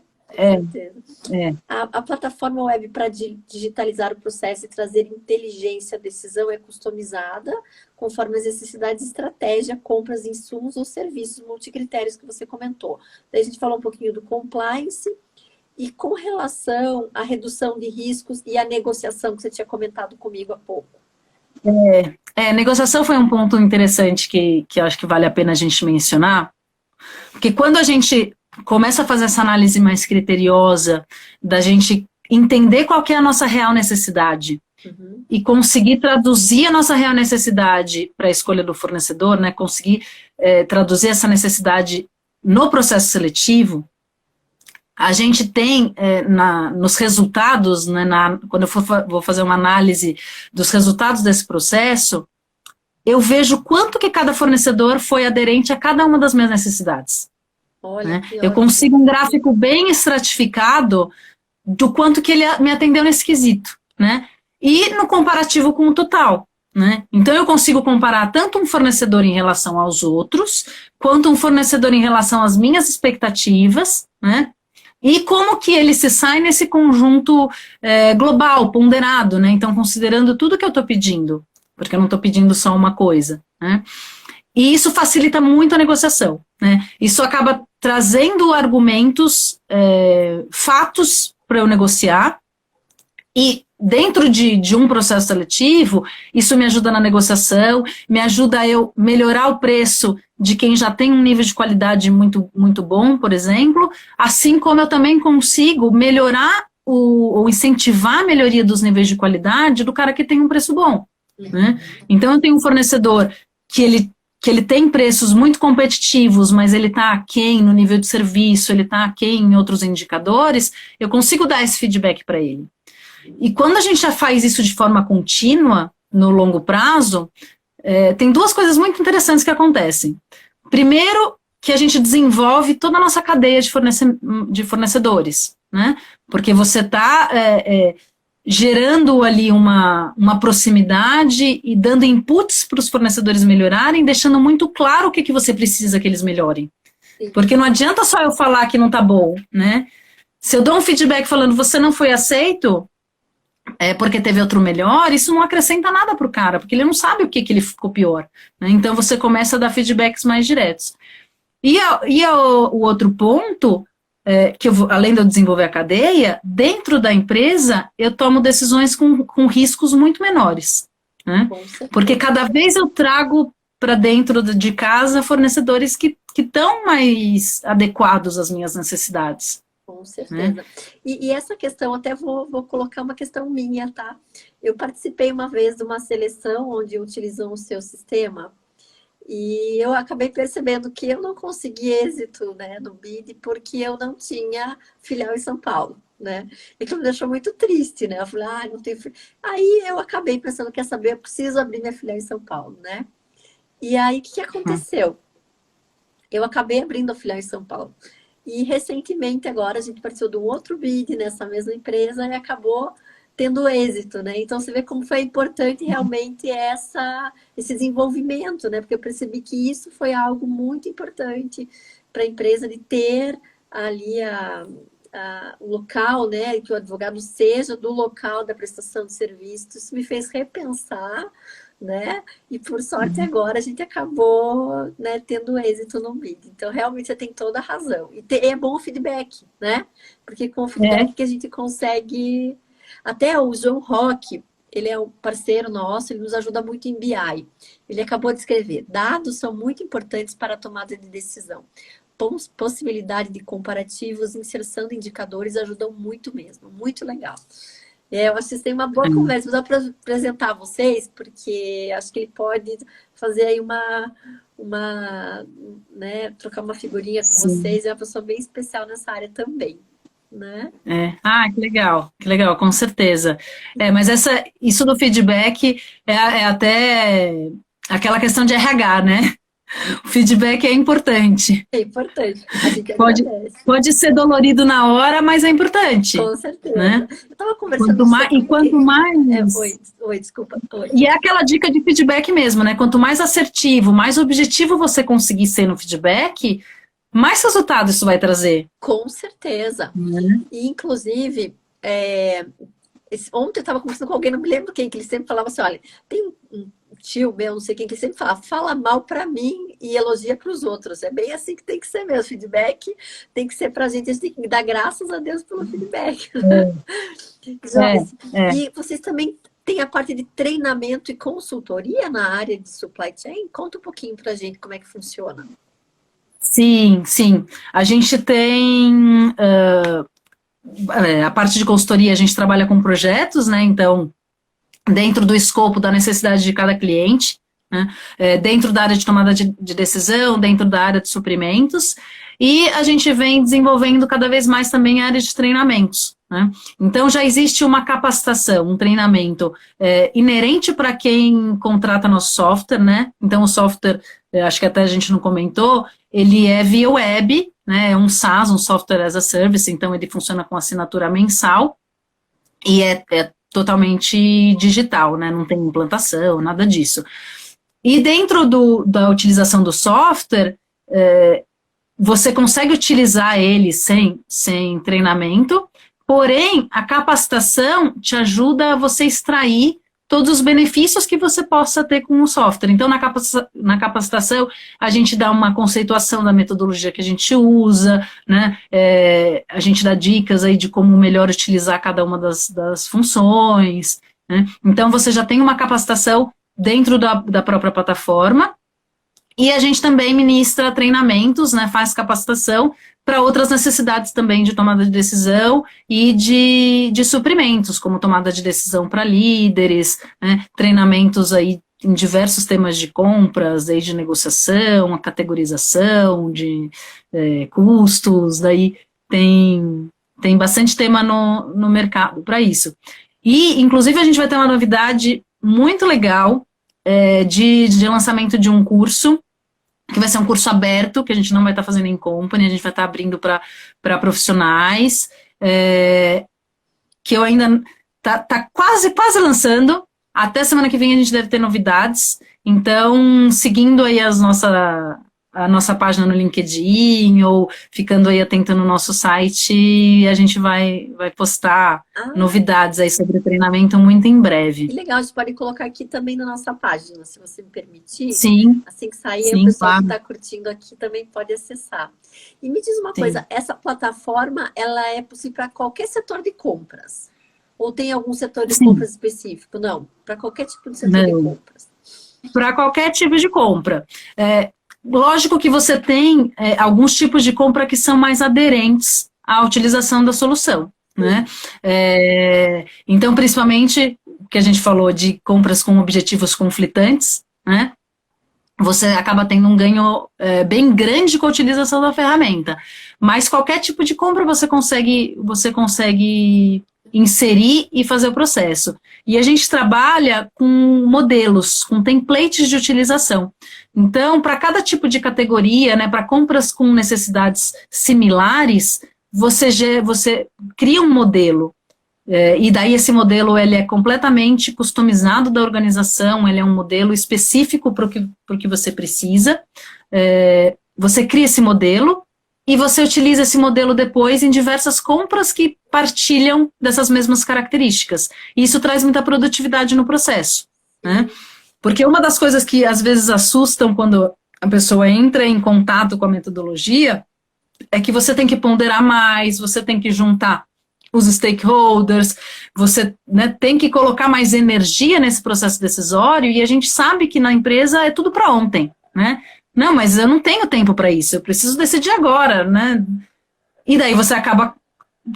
A plataforma web para digitalizar o processo e trazer inteligência à decisão é customizada conforme as necessidades de estratégia, compras, insumos ou serviços multicritérios que você comentou. Daí a gente falou um pouquinho do compliance e com relação à redução de riscos e à negociação que você tinha comentado comigo há pouco. Negociação foi um ponto interessante que eu acho que vale a pena a gente mencionar, porque quando a gente começa a fazer essa análise mais criteriosa, da gente entender qual que é a nossa real necessidade e conseguir traduzir a nossa real necessidade para a escolha do fornecedor, né? Conseguir traduzir essa necessidade no processo seletivo, a gente tem nos resultados, né, quando eu vou fazer uma análise dos resultados desse processo, eu vejo quanto que cada fornecedor foi aderente a cada uma das minhas necessidades. Olha, né? Eu consigo um gráfico bem estratificado do quanto que ele me atendeu nesse quesito, né? E no comparativo com o total, né? Então eu consigo comparar tanto um fornecedor em relação aos outros, quanto um fornecedor em relação às minhas expectativas, né? E como que ele se sai nesse conjunto global, ponderado, né? Então considerando tudo que eu estou pedindo, porque eu não estou pedindo só uma coisa, né? E isso facilita muito a negociação, né? Isso acaba trazendo argumentos, fatos para eu negociar, e dentro de um processo seletivo, isso me ajuda na negociação, me ajuda a eu melhorar o preço de quem já tem um nível de qualidade muito, muito bom, por exemplo, assim como eu também consigo melhorar ou incentivar a melhoria dos níveis de qualidade do cara que tem um preço bom, né? Então eu tenho um fornecedor que ele tem preços muito competitivos, mas ele está aquém no nível de serviço, ele está aquém em outros indicadores, eu consigo dar esse feedback para ele. E quando a gente já faz isso de forma contínua, no longo prazo, tem duas coisas muito interessantes que acontecem. Primeiro, que a gente desenvolve toda a nossa cadeia de fornecedores, né? Porque você está gerando ali uma proximidade e dando inputs para os fornecedores melhorarem, deixando muito claro o que você precisa que eles melhorem. Porque não adianta só eu falar que não está bom, né? Se eu dou um feedback falando você não foi aceito, porque teve outro melhor, isso não acrescenta nada para o cara, porque ele não sabe o que ele ficou pior. Né? Então você começa a dar feedbacks mais diretos. O outro ponto, além de eu desenvolver a cadeia, dentro da empresa eu tomo decisões com riscos muito menores. Né? Porque cada vez eu trago para dentro de casa fornecedores que estão mais adequados às minhas necessidades. Com certeza. Né? E essa questão, até vou colocar uma questão minha, tá? Eu participei uma vez de uma seleção onde utilizam o seu sistema e eu acabei percebendo que eu não consegui êxito, né, no BID porque eu não tinha filial em São Paulo. Né? E que me deixou muito triste, né? Eu falei, não tenho. Aí eu acabei pensando, quer saber, eu preciso abrir minha filial em São Paulo, né? E aí, o que aconteceu? Eu acabei abrindo a filial em São Paulo. E recentemente, agora, a gente participou de um outro BID nessa mesma empresa e acabou tendo êxito, né? Então, você vê como foi importante realmente esse desenvolvimento, né? Porque eu percebi que isso foi algo muito importante para a empresa de ter ali o local, né? Que o advogado seja do local da prestação de serviço. Isso me fez repensar, né? E por sorte agora a gente acabou, né, tendo êxito no BID. Então realmente você tem toda a razão. E é bom o feedback, né? Porque com o feedback que a gente consegue. Até o João Roque, ele é um parceiro nosso, ele nos ajuda muito em BI. Ele acabou de escrever: dados são muito importantes para a tomada de decisão. Possibilidade de comparativos, inserção de indicadores ajudam muito mesmo. Muito legal. Eu acho que vocês têm uma boa conversa. Vou apresentar a vocês, porque acho que ele pode fazer aí né, trocar uma figurinha com vocês. É uma pessoa bem especial nessa área também, né? Que legal, com certeza. Mas isso do feedback é até aquela questão de RH, né? O feedback é importante. É importante. Pode ser dolorido na hora, mas é importante. Com certeza. Né? Eu estava conversando quanto mais... Oi, desculpa. Oi. E é aquela dica de feedback mesmo, né? Quanto mais assertivo, mais objetivo você conseguir ser no feedback, mais resultado isso vai trazer. Com certeza. E, inclusive, ontem eu estava conversando com alguém, não me lembro quem, que ele sempre falava assim, olha, tem um tio meu, não sei quem, que sempre fala mal para mim e elogia para os outros. É bem assim que tem que ser mesmo. Feedback tem que ser para a gente tem que dar graças a Deus pelo feedback. E vocês também têm a parte de treinamento e consultoria na área de supply chain? Conta um pouquinho para a gente como é que funciona. Sim. A gente tem... a parte de consultoria, a gente trabalha com projetos, né? Então, dentro do escopo da necessidade de cada cliente, né? Dentro da área de tomada de decisão, dentro da área de suprimentos, e a gente vem desenvolvendo cada vez mais também a área de treinamentos. Né? Então, já existe uma capacitação, um treinamento inerente para quem contrata nosso software, né? Então, o software, acho que até a gente não comentou, ele é via web, né? É um SaaS, um Software as a Service, então ele funciona com assinatura mensal e é totalmente digital, né? Não tem implantação, nada disso. E dentro da utilização do software, você consegue utilizar ele sem treinamento, porém, a capacitação te ajuda a você extrair todos os benefícios que você possa ter com o software. Então, na capacitação, a gente dá uma conceituação da metodologia que a gente usa, né? A gente dá dicas aí de como melhor utilizar cada uma das funções, né? Então, você já tem uma capacitação dentro da própria plataforma, e a gente também ministra treinamentos, né? Faz capacitação para outras necessidades também de tomada de decisão e de suprimentos, como tomada de decisão para líderes, né, treinamentos aí em diversos temas de compras, desde negociação, a categorização de custos, daí tem bastante tema no mercado para isso. E, inclusive, a gente vai ter uma novidade muito legal de lançamento de um curso, que vai ser um curso aberto, que a gente não vai estar fazendo em company, a gente vai estar abrindo para profissionais, que eu ainda tá quase lançando. Até semana que vem a gente deve ter novidades. Então, seguindo aí a nossa página no LinkedIn ou ficando aí atento no nosso site, a gente vai postar Ah, novidades aí sobre treinamento muito em breve. que legal, a gente pode colocar aqui também na nossa página, se você me permitir. Sim, Assim que sair, o sim, pessoal que claro, está curtindo aqui também pode acessar. E me diz uma sim. coisa, essa plataforma, ela é possível para qualquer setor de compras? Ou tem algum setor de Sim, compras específico? Não, para qualquer tipo de setor de não. compras. Para qualquer tipo de compra. Lógico que você tem alguns tipos de compra que são mais aderentes à utilização da solução, né? Então, principalmente, que a gente falou de compras com objetivos conflitantes, né? Você acaba tendo um ganho bem grande com a utilização da ferramenta. Mas qualquer tipo de compra você consegue inserir e fazer o processo. E a gente trabalha com modelos, com templates de utilização. Então, para cada tipo de categoria, né, para compras com necessidades similares, você cria um modelo e daí esse modelo ele é completamente customizado da organização, ele é um modelo específico para o que você precisa. Você cria esse modelo e você utiliza esse modelo depois em diversas compras que partilham dessas mesmas características. E isso traz muita produtividade no processo, né? Porque uma das coisas que às vezes assustam quando a pessoa entra em contato com a metodologia é que você tem que ponderar mais, você tem que juntar os stakeholders, você, né, tem que colocar mais energia nesse processo decisório, e a gente sabe que na empresa é tudo para ontem, né? Não, mas eu não tenho tempo para isso, eu preciso decidir agora, né? E daí você acaba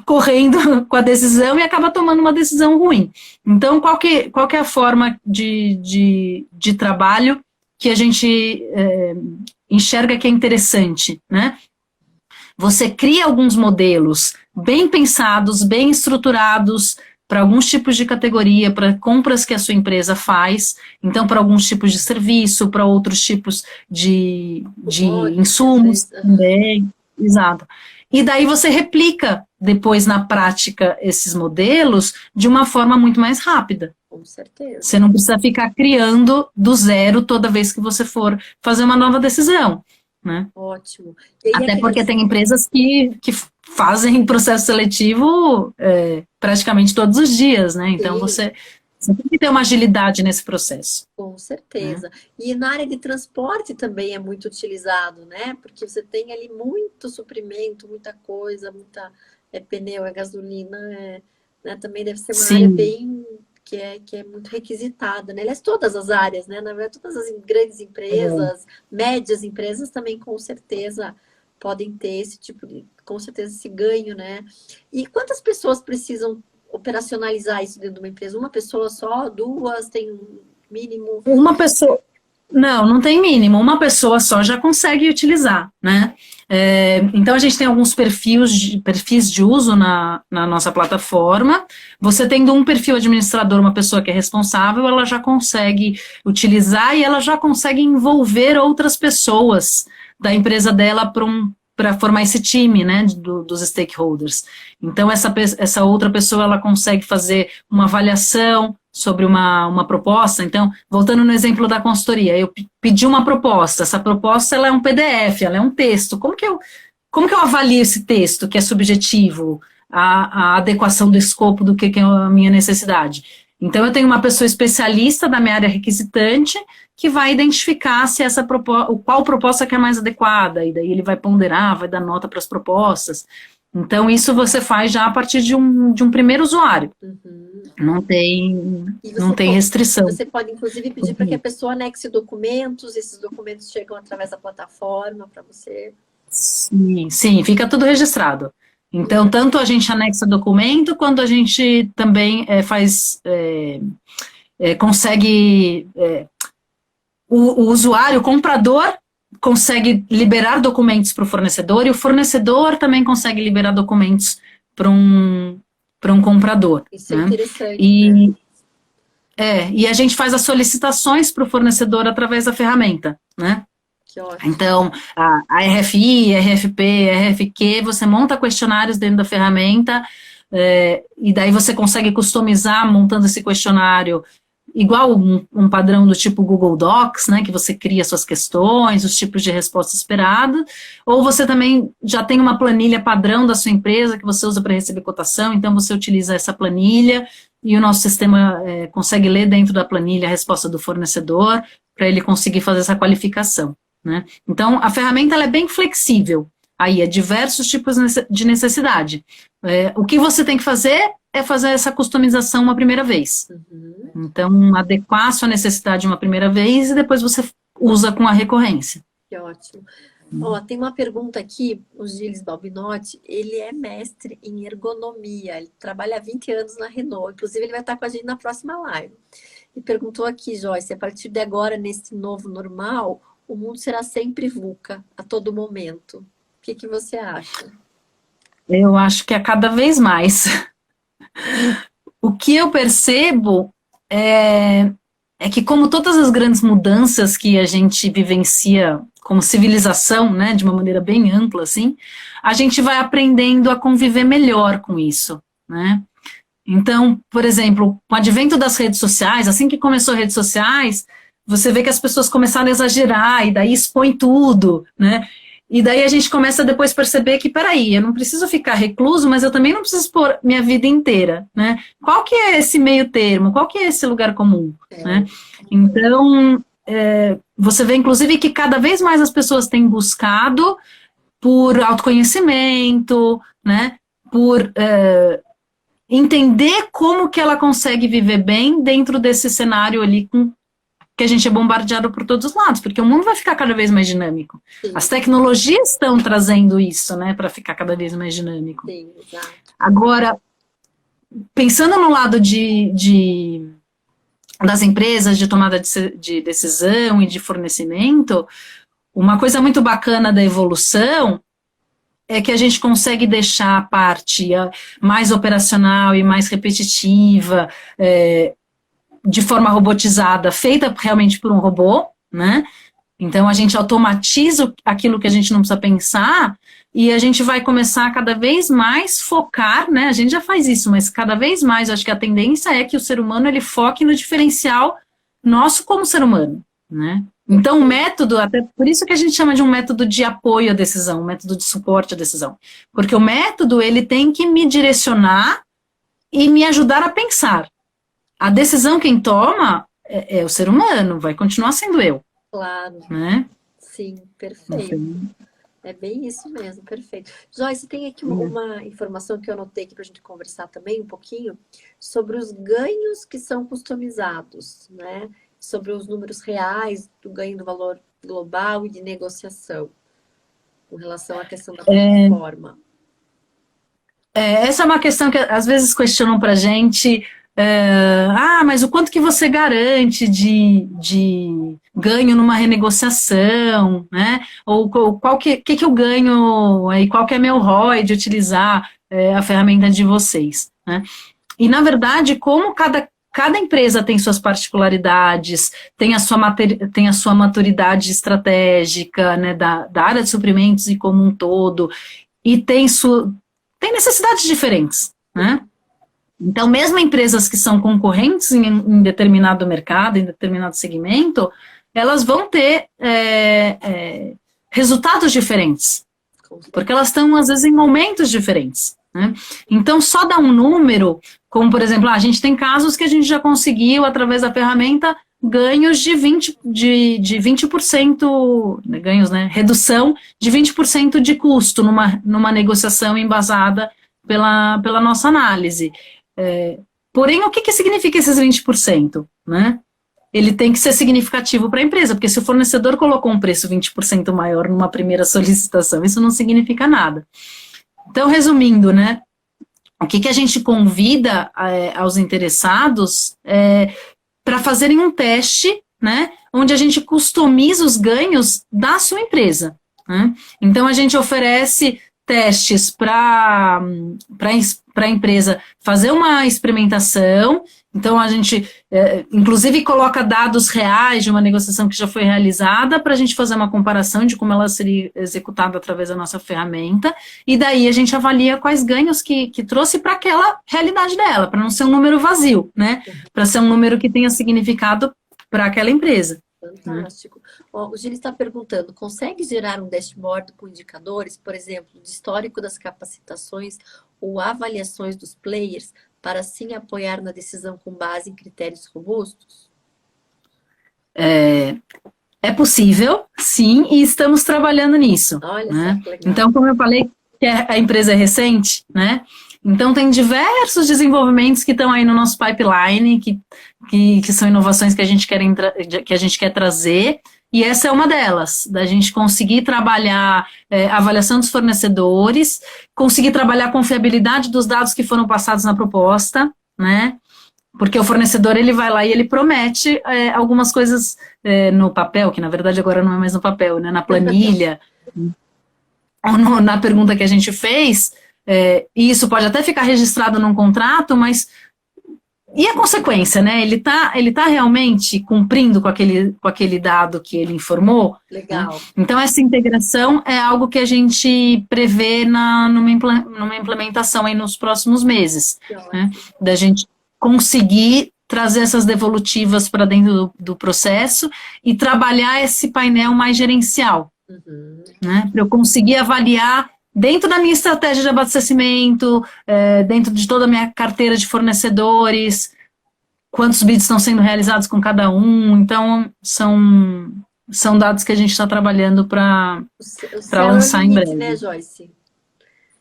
correndo com a decisão e acaba tomando uma decisão ruim. Então, qual que é a forma de trabalho que a gente enxerga que é interessante, né? Você cria alguns modelos bem pensados, bem estruturados para alguns tipos de categoria, para compras que a sua empresa faz, então para alguns tipos de serviço, para outros tipos de Commodities, às insumos vezes. também, exato. E daí você replica depois na prática esses modelos de uma forma muito mais rápida. Com certeza. Você não precisa ficar criando do zero toda vez que você for fazer uma nova decisão, né? Ótimo. E aí, Até porque aqueles. tem empresas que fazem processo seletivo praticamente todos os dias, né? Então Sim, você tem que ter uma agilidade nesse processo, com né? certeza. E na área de transporte também é muito utilizado, né? Porque você tem ali muito suprimento, muita coisa, muita pneu, é gasolina, né? Também deve ser uma área Sim, bem que é muito requisitada, né? Aliás, todas as áreas, né? Na verdade, todas as grandes é, empresas, médias empresas também com certeza podem ter esse tipo de, com certeza, esse ganho, né? E quantas pessoas precisam operacionalizar isso dentro de uma empresa? Uma pessoa só, duas, tem um mínimo? uma pessoa. Não tem mínimo. Uma pessoa só já consegue utilizar, né? Então a gente tem alguns perfis de uso na nossa plataforma. Você tendo um perfil administrador, uma pessoa que é responsável, ela já consegue utilizar e ela já consegue envolver outras pessoas da empresa dela para formar esse time, né, dos stakeholders. Então, essa outra pessoa, ela consegue fazer uma avaliação sobre uma proposta. Então, voltando no exemplo da consultoria, eu pedi uma proposta, essa proposta ela é um PDF, ela é um texto. Como que eu avalio esse texto, que é subjetivo, a adequação do escopo do que é a minha necessidade? Então, eu tenho uma pessoa especialista da minha área requisitante que vai identificar se qual proposta que é mais adequada, e daí ele vai ponderar, vai dar nota para as propostas. Então, isso você faz já a partir de um primeiro usuário. Uhum. Não tem, E não tem restrição. você pode, inclusive, pedir para que a pessoa anexe documentos, esses documentos chegam através da plataforma para você. Sim, sim, fica tudo registrado. Então, tanto a gente anexa documento, quanto a gente também consegue, o usuário, o comprador, consegue liberar documentos para o fornecedor, e o fornecedor também consegue liberar documentos para um comprador, Isso é né? interessante, né? E a gente faz as solicitações para o fornecedor através da ferramenta, né? Que ótimo. Então, a RFI, RFP, RFQ, você monta questionários dentro da ferramenta, e daí você consegue customizar montando esse questionário igual um padrão do tipo Google Docs, né, que você cria suas questões, os tipos de resposta esperada, ou você também já tem uma planilha padrão da sua empresa que você usa para receber cotação, então você utiliza essa planilha e o nosso sistema consegue ler dentro da planilha a resposta do fornecedor para ele conseguir fazer essa qualificação, né? Então, a ferramenta ela é bem flexível, aí é diversos tipos de necessidade. O que você tem que fazer é fazer essa customização uma primeira vez. Então, adequar a sua necessidade uma primeira vez e depois você usa com a recorrência. Que ótimo. Ó, tem uma pergunta aqui, o Gilles Balbinotti, ele é mestre em ergonomia, ele trabalha há 20 anos na Renault, inclusive ele vai estar com a gente na próxima live. E perguntou aqui, Joyce, a partir de agora, nesse novo normal, o mundo será sempre VUCA, a todo momento. O que você acha? Eu acho que é cada vez mais. O que eu percebo é que como todas as grandes mudanças que a gente vivencia como civilização, né, de uma maneira bem ampla, assim, a gente vai aprendendo a conviver melhor com isso, né? Então, por exemplo, com o advento das redes sociais, assim que começou as redes sociais, você vê que as pessoas começaram a exagerar e daí expõe tudo, né? E daí a gente começa a depois perceber que, peraí, eu não preciso ficar recluso, mas eu também não preciso expor minha vida inteira, né? Qual que é esse meio termo? Qual que é esse lugar comum, né? Então, você vê, inclusive, que cada vez mais as pessoas têm buscado por autoconhecimento, né? Por entender como que ela consegue viver bem dentro desse cenário ali que a gente é bombardeado por todos os lados, porque o mundo vai ficar cada vez mais dinâmico. Sim. As tecnologias estão trazendo isso, né, para ficar cada vez mais dinâmico. Sim, exato. Agora, pensando no lado das empresas de tomada de decisão e de fornecimento, uma coisa muito bacana da evolução é que a gente consegue deixar a parte mais operacional e mais repetitiva, de forma robotizada, feita realmente por um robô, né? Então, a gente automatiza aquilo que a gente não precisa pensar e a gente vai começar a cada vez mais focar, né? A gente já faz isso, mas cada vez mais, acho que a tendência é que o ser humano, ele foque no diferencial nosso como ser humano, né? Então, o método, até por isso que a gente chama de um método de apoio à decisão, um método de suporte à decisão. Porque o método, ele tem que me direcionar e me ajudar a pensar. A decisão quem toma é o ser humano, vai continuar sendo eu. Claro. Né? Sim, perfeito. Sim. É bem isso mesmo, perfeito. Joyce, tem aqui uma informação que eu anotei aqui para a gente conversar também um pouquinho sobre os ganhos que são customizados, né? Sobre os números reais do ganho do valor global e de negociação, com relação à questão da plataforma. Essa é uma questão que às vezes questionam para a gente. Mas o quanto que você garante de ganho numa renegociação, né? Ou qual que eu ganho e qual que é meu ROI de utilizar a ferramenta de vocês, né? E, na verdade, como cada empresa tem suas particularidades, tem a sua maturidade estratégica, né, da área de suprimentos e como um todo, e tem necessidades diferentes, né? Então, mesmo empresas que são concorrentes em determinado mercado, em determinado segmento, elas vão ter resultados diferentes, porque elas estão, às vezes, em momentos diferentes, né? Então, só dar um número, como, por exemplo, a gente tem casos que a gente já conseguiu, através da ferramenta, ganhos de 20%, ganhos, né? Redução de 20% de custo numa negociação embasada pela nossa análise. Porém, o que significa esses 20%? Né? Ele tem que ser significativo para a empresa, porque se o fornecedor colocou um preço 20% maior numa primeira solicitação, isso não significa nada. Então, resumindo, né, o que a gente convida aos interessados para fazerem um teste, né, onde a gente customiza os ganhos da sua empresa. Né? Então, a gente oferece testes para a empresa fazer uma experimentação Então, a gente, inclusive, coloca dados reais de uma negociação que já foi realizada para a gente fazer uma comparação de como ela seria executada através da nossa ferramenta, e daí a gente avalia quais ganhos que trouxe para aquela realidade dela, para não ser um número vazio, né? Para ser um número que tenha significado para aquela empresa. Fantástico. Ó, o Gil está perguntando, consegue gerar um dashboard com indicadores, por exemplo, de histórico das capacitações ou avaliações dos players, para assim apoiar na decisão com base em critérios robustos? É possível, sim, e estamos trabalhando nisso. Olha Né? só que legal. Então, como eu falei, que a empresa é recente, né? Então tem diversos desenvolvimentos que estão aí no nosso pipeline, que são inovações que a gente quer trazer, e essa é uma delas, da gente conseguir trabalhar avaliação dos fornecedores, conseguir trabalhar a confiabilidade dos dados que foram passados na proposta, né? Porque o fornecedor, ele vai lá e ele promete algumas coisas no papel, que na verdade agora não é mais no papel, né? Na planilha, ou na pergunta que a gente fez, e isso pode até ficar registrado num contrato, mas e a consequência, né? Ele tá realmente cumprindo com aquele dado que ele informou? Legal. Né? Então, essa integração é algo que a gente prevê numa implementação aí nos próximos meses, né? Da gente conseguir trazer essas devolutivas para dentro do processo e trabalhar esse painel mais gerencial, né? Para eu conseguir avaliar dentro da minha estratégia de abastecimento, dentro de toda a minha carteira de fornecedores, quantos bids estão sendo realizados com cada um. Então, são dados que a gente está trabalhando para lançar em breve. Né, Joyce?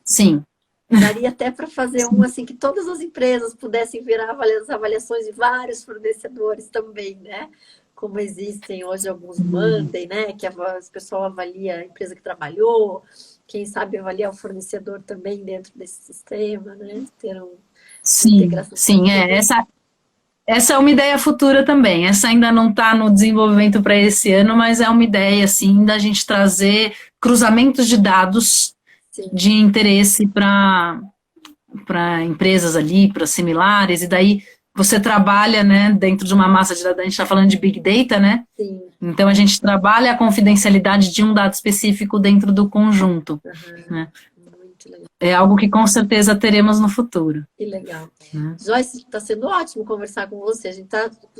Sim. Daria até para fazer um assim, que todas as empresas pudessem virar as avaliações de vários fornecedores também, né? Como existem hoje alguns Monday, né? Que o pessoal avalia a empresa que trabalhou, quem sabe avaliar o fornecedor também dentro desse sistema, né? Ter integração. Sim, essa é uma ideia futura também. Essa ainda não está no desenvolvimento para esse ano, mas é uma ideia, assim, da gente trazer cruzamentos de dados de interesse para empresas ali, para similares, e daí você trabalha, né, dentro de uma massa de dados, a gente está falando de Big Data, né? Sim. Então, a gente trabalha a confidencialidade de um dado específico dentro do conjunto. Né? Muito legal. É algo que com certeza teremos no futuro. Que legal. Joyce, está sendo ótimo conversar com você. A gente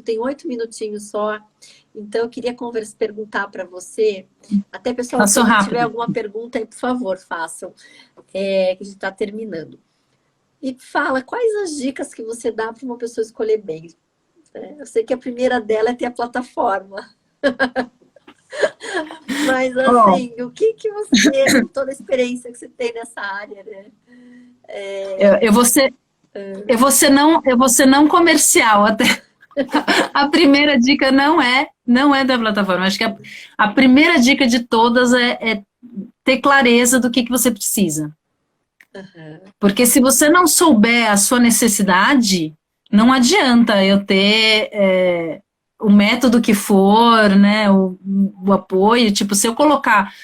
tem 8 minutinhos só, então eu queria perguntar para você, até pessoal, se tiver alguma pergunta aí, por favor, façam, que a gente está terminando. E fala, quais as dicas que você dá para uma pessoa escolher bem? Eu sei que a primeira dela é ter a plataforma. Mas, assim, o que você, com toda a experiência que você tem nessa área, né? Eu vou ser não comercial até. A primeira dica não é da plataforma. Acho que a primeira dica de todas é ter clareza do que você precisa. Porque se você não souber a sua necessidade, não adianta eu ter o método que for, né, o apoio. Tipo, se eu colocar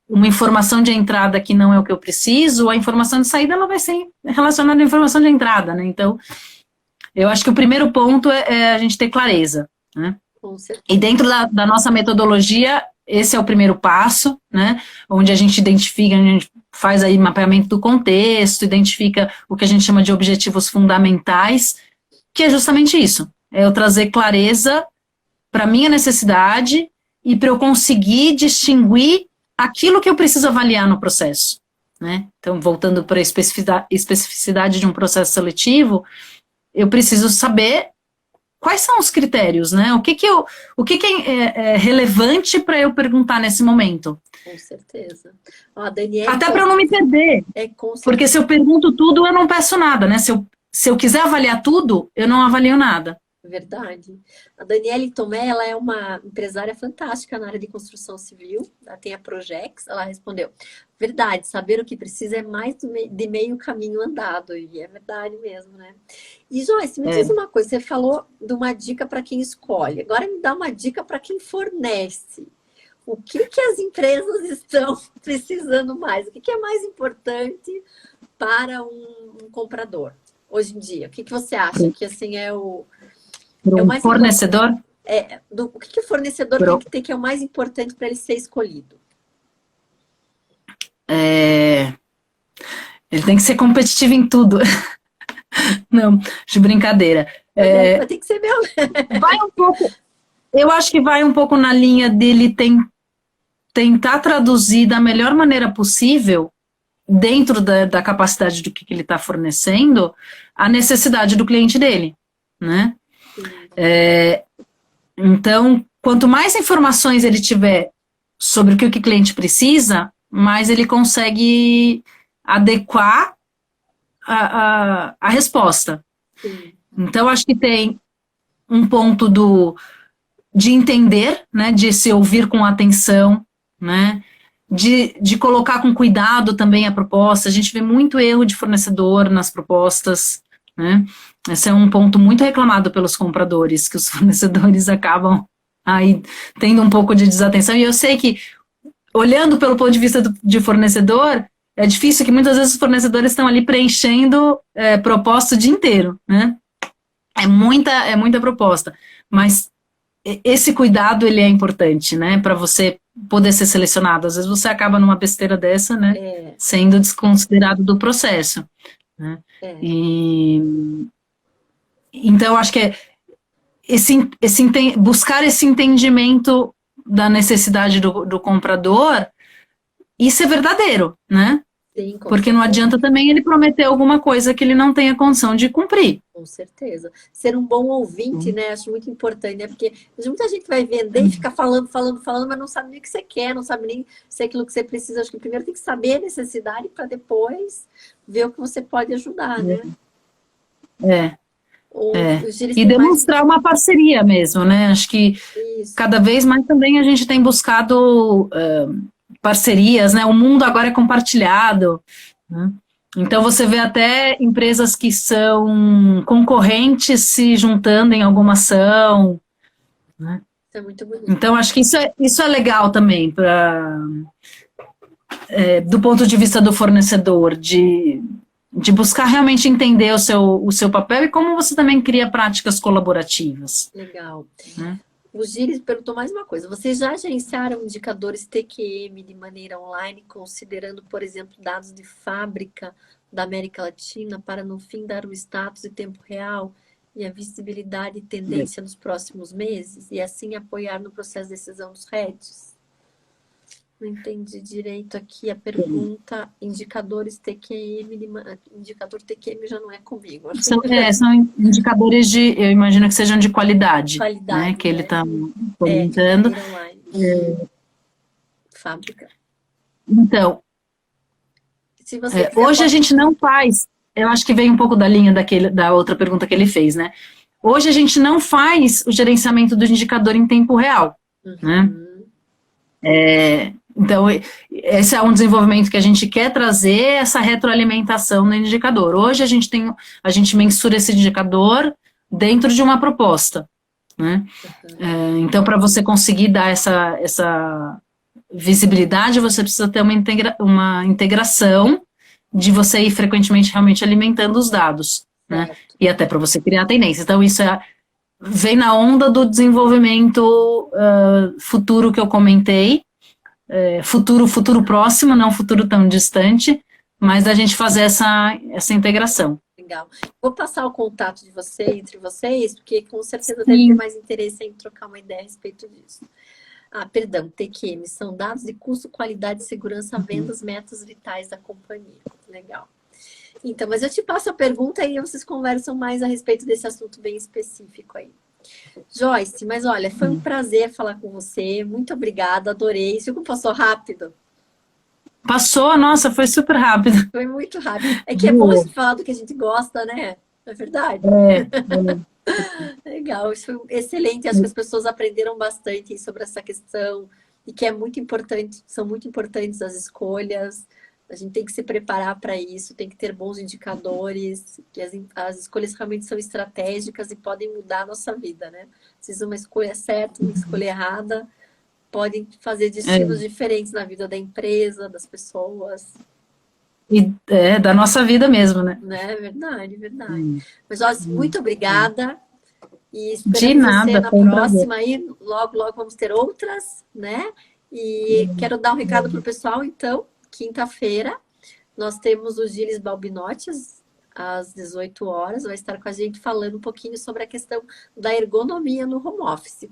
uma informação de entrada que não é o que eu preciso, a informação de saída ela vai ser relacionada à informação de entrada, né? Então, eu acho que o primeiro ponto é a gente ter clareza, né? E dentro da nossa metodologia, esse é o primeiro passo, né? Onde a gente identifica, a gente faz aí mapeamento do contexto, identifica o que a gente chama de objetivos fundamentais, que é justamente isso. É eu trazer clareza para a minha necessidade e para eu conseguir distinguir aquilo que eu preciso avaliar no processo, né? Então, voltando para a especificidade de um processo seletivo, eu preciso saber quais são os critérios, né? O que é relevante para eu perguntar nesse momento? Com certeza. Ó, Daniela, até para eu não me perder. Porque se eu pergunto tudo, eu não peço nada, né? Se eu quiser avaliar tudo, eu não avalio nada. Verdade. A Daniele Tomé, ela é uma empresária fantástica na área de construção civil, ela tem a Projex, ela respondeu, verdade, saber o que precisa é mais de meio caminho andado, e é verdade mesmo, né? E Joyce, me diz uma coisa, você falou de uma dica para quem escolhe, agora me dá uma dica para quem fornece. O que as empresas estão precisando mais? O que é mais importante para um comprador? hoje em dia? O que você acha que assim Para é o um mais importante? fornecedor, O que o fornecedor tem que ter que é o mais importante para ele ser escolhido? é, ele tem que ser competitivo em tudo. Não, de brincadeira. Vai ter que ser meu. Vai um pouco, eu acho que vai um pouco na linha dele tentar traduzir da melhor maneira possível, dentro da capacidade do que ele está fornecendo, a necessidade do cliente dele, né? Sim, Então, quanto mais informações ele tiver sobre o que o cliente precisa, mais ele consegue adequar a resposta. sim, Então, acho que tem um ponto de entender, né, de se ouvir com atenção, né, de colocar com cuidado também a proposta. A gente vê muito erro de fornecedor nas propostas, né? Esse é um ponto muito reclamado pelos compradores, que os fornecedores acabam aí tendo um pouco de desatenção. E eu sei que, olhando pelo ponto de vista de fornecedor, é difícil que muitas vezes os fornecedores estão ali preenchendo proposta o dia inteiro, né? É muita proposta, mas esse cuidado ele é importante, né, para você poder ser selecionado. Às vezes você acaba numa besteira dessa, né, é, sendo desconsiderado do processo, né? é. E então eu acho que buscar esse entendimento da necessidade do comprador e ser verdadeiro, né? Sim, com Porque não certeza. adianta também ele prometer alguma coisa que ele não tenha condição de cumprir. Com certeza. Ser um bom ouvinte, né? Acho muito importante, né? Porque muita gente vai vender e fica falando, falando, falando, mas não sabe nem o que você quer, não sabe nem se é aquilo que você precisa. Acho que primeiro tem que saber a necessidade para depois ver o que você pode ajudar, né? É, Os Gires e têm mais demonstrar uma parceria mesmo, né? Acho que isso. cada vez mais também a gente tem buscado parcerias, né? O mundo agora é compartilhado, né? Então você vê até empresas que são concorrentes se juntando em alguma ação, né? Isso é muito bonito. Então acho que isso é legal também, do ponto de vista do fornecedor, de buscar realmente entender o seu papel e como você também cria práticas colaborativas, Legal. né? O Gires perguntou mais uma coisa. Vocês já gerenciaram indicadores TQM de maneira online, considerando, por exemplo, dados de fábrica da América Latina, para no fim dar o status e tempo real e a visibilidade e tendência nos próximos meses, e assim apoiar no processo de decisão dos REDs? Não entendi direito aqui a pergunta. Indicadores TQM, indicador TQM já não é comigo. São indicadores eu imagino que sejam de qualidade, né? Qualidade, Que ele né? está De comentando. maneira online. Fábrica. Então, Se você quiser, hoje a pode. gente não faz, eu acho que vem um pouco da linha da outra pergunta que ele fez, né? Hoje a gente não faz o gerenciamento do indicador em tempo real, né? Uhum. Então, esse é um desenvolvimento que a gente quer trazer, essa retroalimentação no indicador. Hoje a gente mensura esse indicador dentro de uma proposta, né? Então, para você conseguir dar essa visibilidade, você precisa ter uma integração de você ir frequentemente realmente alimentando os dados, né? Certo. E até para você criar tendência. Então, vem na onda do desenvolvimento futuro que eu comentei, futuro próximo, não futuro tão distante, mas da gente fazer essa integração. Legal. Vou passar o contato de entre vocês, porque com certeza deve ter Sim. mais interesse em trocar uma ideia a respeito disso. Perdão, TQM, são dados de custo, qualidade, segurança, vendas, metas vitais da companhia. Legal. Então, mas eu te passo a pergunta e vocês conversam mais a respeito desse assunto bem específico aí. Joyce, mas olha, foi um prazer falar com você. Muito obrigada, adorei. Isso passou rápido. Passou, nossa, foi super rápido. Foi muito rápido. É que é bom a gente falar do que a gente gosta, né? Não é verdade? Legal, isso foi excelente. Acho que as pessoas aprenderam bastante sobre essa questão e que é muito importante, são muito importantes as escolhas. A gente tem que se preparar para isso, tem que ter bons indicadores, que as escolhas realmente são estratégicas e podem mudar a nossa vida, né? Se uma escolha certa, uma escolha errada, podem fazer destinos diferentes na vida da empresa, das pessoas. E da nossa vida mesmo, né? Né? Verdade, verdade. Hum, Mas, Josi, muito obrigada. E De esperamos você nada, na foi um prazer. próxima aí. Logo, logo vamos ter outras, né? E quero dar um recado para o pessoal, então. Quinta-feira, nós temos o Gilles Balbinotti às 18 horas. Vai estar com a gente falando um pouquinho sobre a questão da ergonomia no home office.